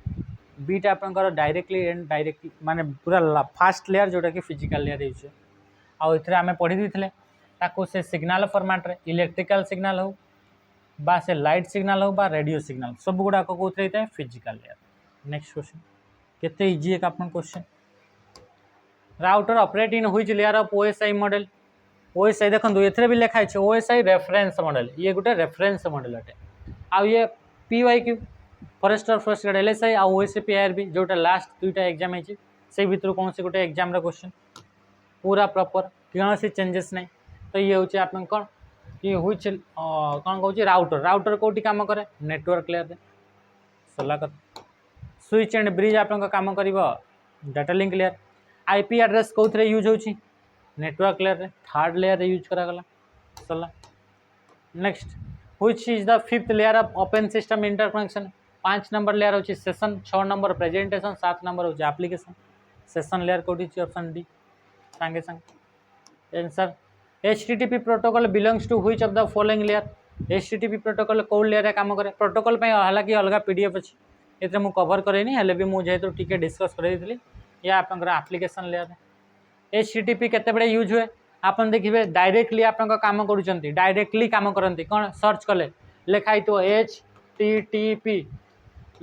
बीट आपनकर डायरेक्टली एंड डायरेक्टली माने पूरा फास्ट लेयर जोटा कि फिजिकल लेयर यूज हुए। आउ इथरे आमे पढ़ी दिथिले ताको से सिग्नल फॉर्मेट रे इलेक्ट्रिकल सिग्नल हो बा से लाइट सिग्नल हो बा रेडियो सिग्नल सब गुडा को कोथरे होता है फिजिकल लेयर। नेक्स्ट क्वेश्चन केते इजी एक आपन question router operate in which layer of OSI model OSI देखो ये भी लिखाई है ओएसआई रेफरेंस मॉडल ये गोटे रेफरेंस मॉडल अटे आ ये PYQ forester first grade LSI आ ओएसपी आईआरबी जोटा लास्ट दुईटा एग्जाम है से भितर कौन से गोटे एग्जाम क्वेश्चन पूरा प्रॉपर कौन से चेंजेस नहीं। तो ये हूँ आप कौन कि व्हिच कौन कहूँ राउटर राउटर कौटी काम करे नेटवर्क लेयर सरला कथा स्विच एंड ब्रिज आपन काम कर data link layer IP address कौन यूज होची नेटवर्क लेयर रे थर्ड लेयर रे यूज करागला सरला next which is the fifth layer of open system interconnection 5 number layer होची सेशन 6 नंबर प्रेजेंटेशन 7 नंबर होची एप्लीकेशन सेशन लेयर कोठी छि ऑप्शन डी संगे संग answer HTTP protocol belongs to which of the following layer HTTP protocol कोड layer रे काम करे प्रोटोकॉल पे हालांकि अलग पीडीएफ अछि एते मु कवर करेनी हेले भी मु जेहेतु टिके डिस्कस करे दिली या आपनकर एप्लीकेशन लेयर एचटीटीपी केते बडे यूज हुए आपन देखिबे डायरेक्टली आपन काम करूचंती डायरेक्टली काम करंती कोन सर्च कले लिखाई तो एचटीटीपी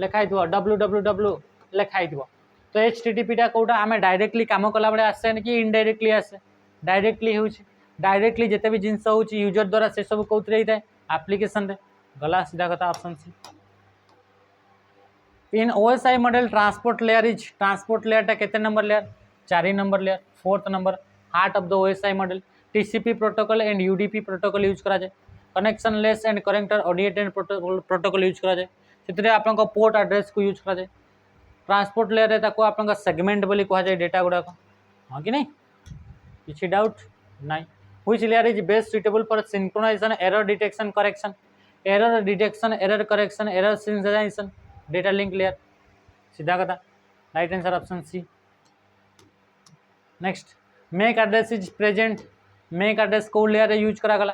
लिखाई तो www लिखाई तो एचटीटीपी टा कोटा आमे डायरेक्टली काम कला बडे आसे कि इनडायरेक्टली आसे डायरेक्टली होउची डायरेक्टली जेते भी जिंस होउची यूजर द्वारा से सब कोउतरे हिते एप्लीकेशन रे गला सीधा कथा option C in OSI model transport layer टा केते number layer 4 number layer 4th number heart of the OSI model TCP protocol and UDP protocol use करा जाए connectionless and character oriented protocol use करा जाए सेतरे आपन को port address को use करा जाए ट्रांसपोर्ट लेयर रे ताको आपन का सेगमेंट बोली कहा जाए डेटा गुडा को हां कि नहीं किछि डाउट नहीं which layer is best suitable for synchronization error detection correction error correction error synchronization data link layer सीधा कथा right answer option C next MAC address is present MAC address को लेयर यूज करा गला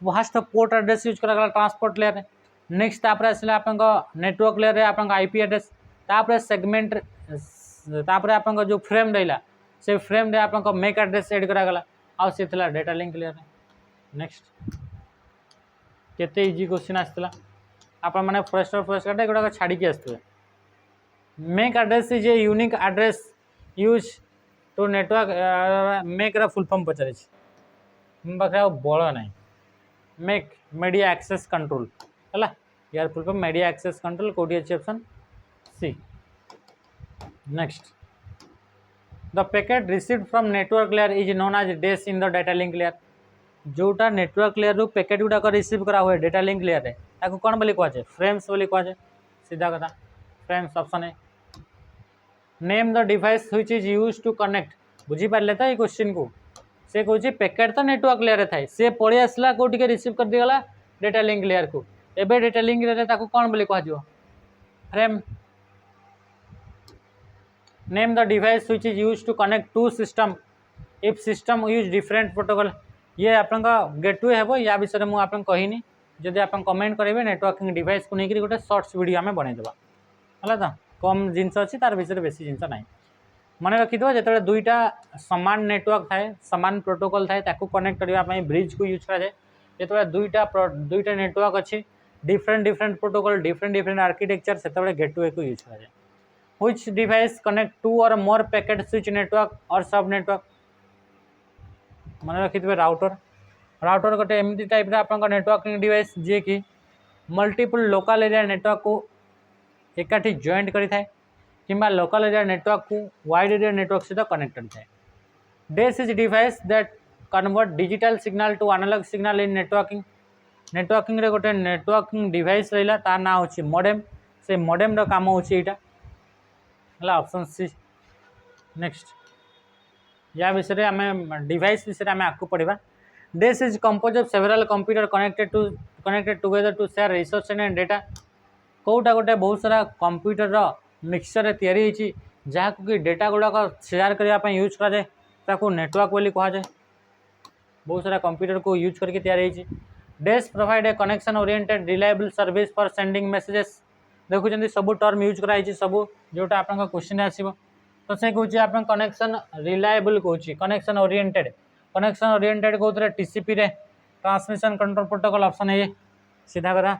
first port address use करा गला transport layer next तापर आसला आपन को नेटवर्क लेयर रे आपन आईपी एड्रेस तापर सेगमेंट तापर आपन को जो फ्रेम रहला से फ्रेम रे आपन को मेक एड्रेस ऐड करा गला आ से थला डेटा लिंक लेयर नेक्स्ट केते इजी क्वेश्चन आस्तला आपन माने फर्स्ट काटे गुडा छाड़ी के आस्तवे MAC address is a unique address use to network MAC रा फुल फॉर्म पचारे पाखे बल ना मेक मीडिया एक्सेस कंट्रोल है यार full form media access control कोडी अछि option C next the packet received from network layer is known as dash in the data link layer जोटा नेटवर्क लेयर रु पैकेट गुडा को रिसीव करा हुए data link layer रे ताको कोन बोली कहै छै फ्रेम्स बोली कहै छै सीधा कथा फ्रेम्स ऑप्शन है name the device which is used to connect बुझी पारले त ई क्वेश्चन को से कहूँ पैकेट तो नेटवर्क लेयर थाए से पड़े आसला कौटी के रिसीव कर दिगला डेटा लिंक लेयर को एबे डेटा लिंक लेयर ताको कौन बोली कह frame name the device which is used to connect to system if system use different protocol ये आपन का गेटवे हेबो या विषय में आपन कहिनी जदि आपन कमेंट करेंगे नेटवर्किंग डिवाइस को लेकर गोटे शॉर्ट्स वीडियो आम बनईदेवा है तो कम जिनस अच्छी तार विषय बेसी जिनस ना मन रखिथो जो दुईटा सामान नेटवर्क थाए सामान प्रोटोकॉल थाए ताकू कनेक्ट करने ब्रिज को यूज कराए जो दुईटा नेटवर्क अच्छी डिफरेंट प्रोटोकॉल डिफरेंट आर्किटेक्चर से गेटवे को यूज कराए व्हिच डिवाइस कनेक्ट टू और मोर पैकेट स्विच नेटवर्क और सब नेटवर्क मन रखिथे राउटर गोटे एमती टाइप आप नेटवर्किंग डिवाइस जी कि मल्टीपल लोकल एरिया नेटवर्क को एकाठी जॉइंट करें कि लोकल एरिया नेटवर्क को वाइड एरिया नेटवर्क सहित कनेक्टेड थाए dash is device that convert digital signal to analog signal in networking रे गोटे नेटवर्किंग डिवाइस रहा तार ना हो मॉडेम से मॉडेम रो काम हो ऑप्शन सी नेक्स्ट या विषय आम डिवाइस विषय आम आगे पढ़ा dash is compose of several computer connected together to share resource and data कौटा गोटे बहुत सारा कंप्यूटर मिक्सचर तैयारी जहाँ कि डेटा गुड़ाक शेयर करने यूज कराए नेटवर्क बोली कहुए बहुत सारा कंप्यूटर को यूज करके तैयारी dash provide a connection oriented reliable service for sending messages देखुं सब टर्म यूज कराई सब जोटा आप क्वेश्चन आसो तो से कौन आप कनेक्शन रिलायबल कौन कनेक्शन ओरिएंटेड कौन टीसीपी रे ट्रांसमिशन कंट्रोल प्रोटोकॉल ऑप्शन है सीधा करा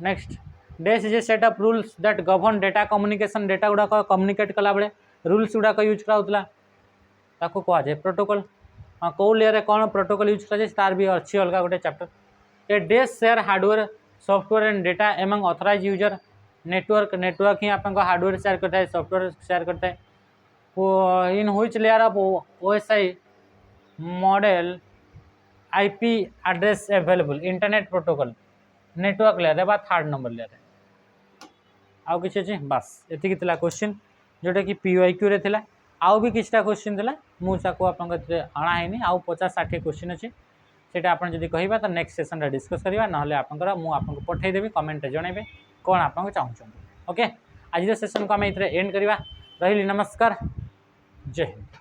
next dash is a set of rules that govern data communication data गुड़ाक कम्युनिकेट कला बेले रूल्स गुड़ाक यूज कराउतला ताको कहा जाए प्रोटोकॉल हाँ कौ लेयर कौन प्रोटोकॉल यूज कराए तार भी अच्छी अलग गोटे chapter a dash share hardware software and data among authorise user network ही आप हार्डवेयर शेयर करता है सॉफ्टवेयर शेयर करता है in which layer of OSI model IP address available internet protocol network layer है 3rd नंबर लेयर है आउ कि अच्छे बास एति क्वेश्चन जोटा कि PYQ रे थिला आउ भी किछटा क्वेश्चन थिला मुझे अणा है आउ 50-60 क्वेश्चन अच्छे सेटा आपन जदि कहबा तो नेक्स्ट सेशन रे डिस्कस करबा नहले आपनकर मु आपनको पठै देबी कमेंट रे जणैबे कोन आपन चाहू ओके आज सेशन को आम एंड करवा रही नमस्कार जय हिंद।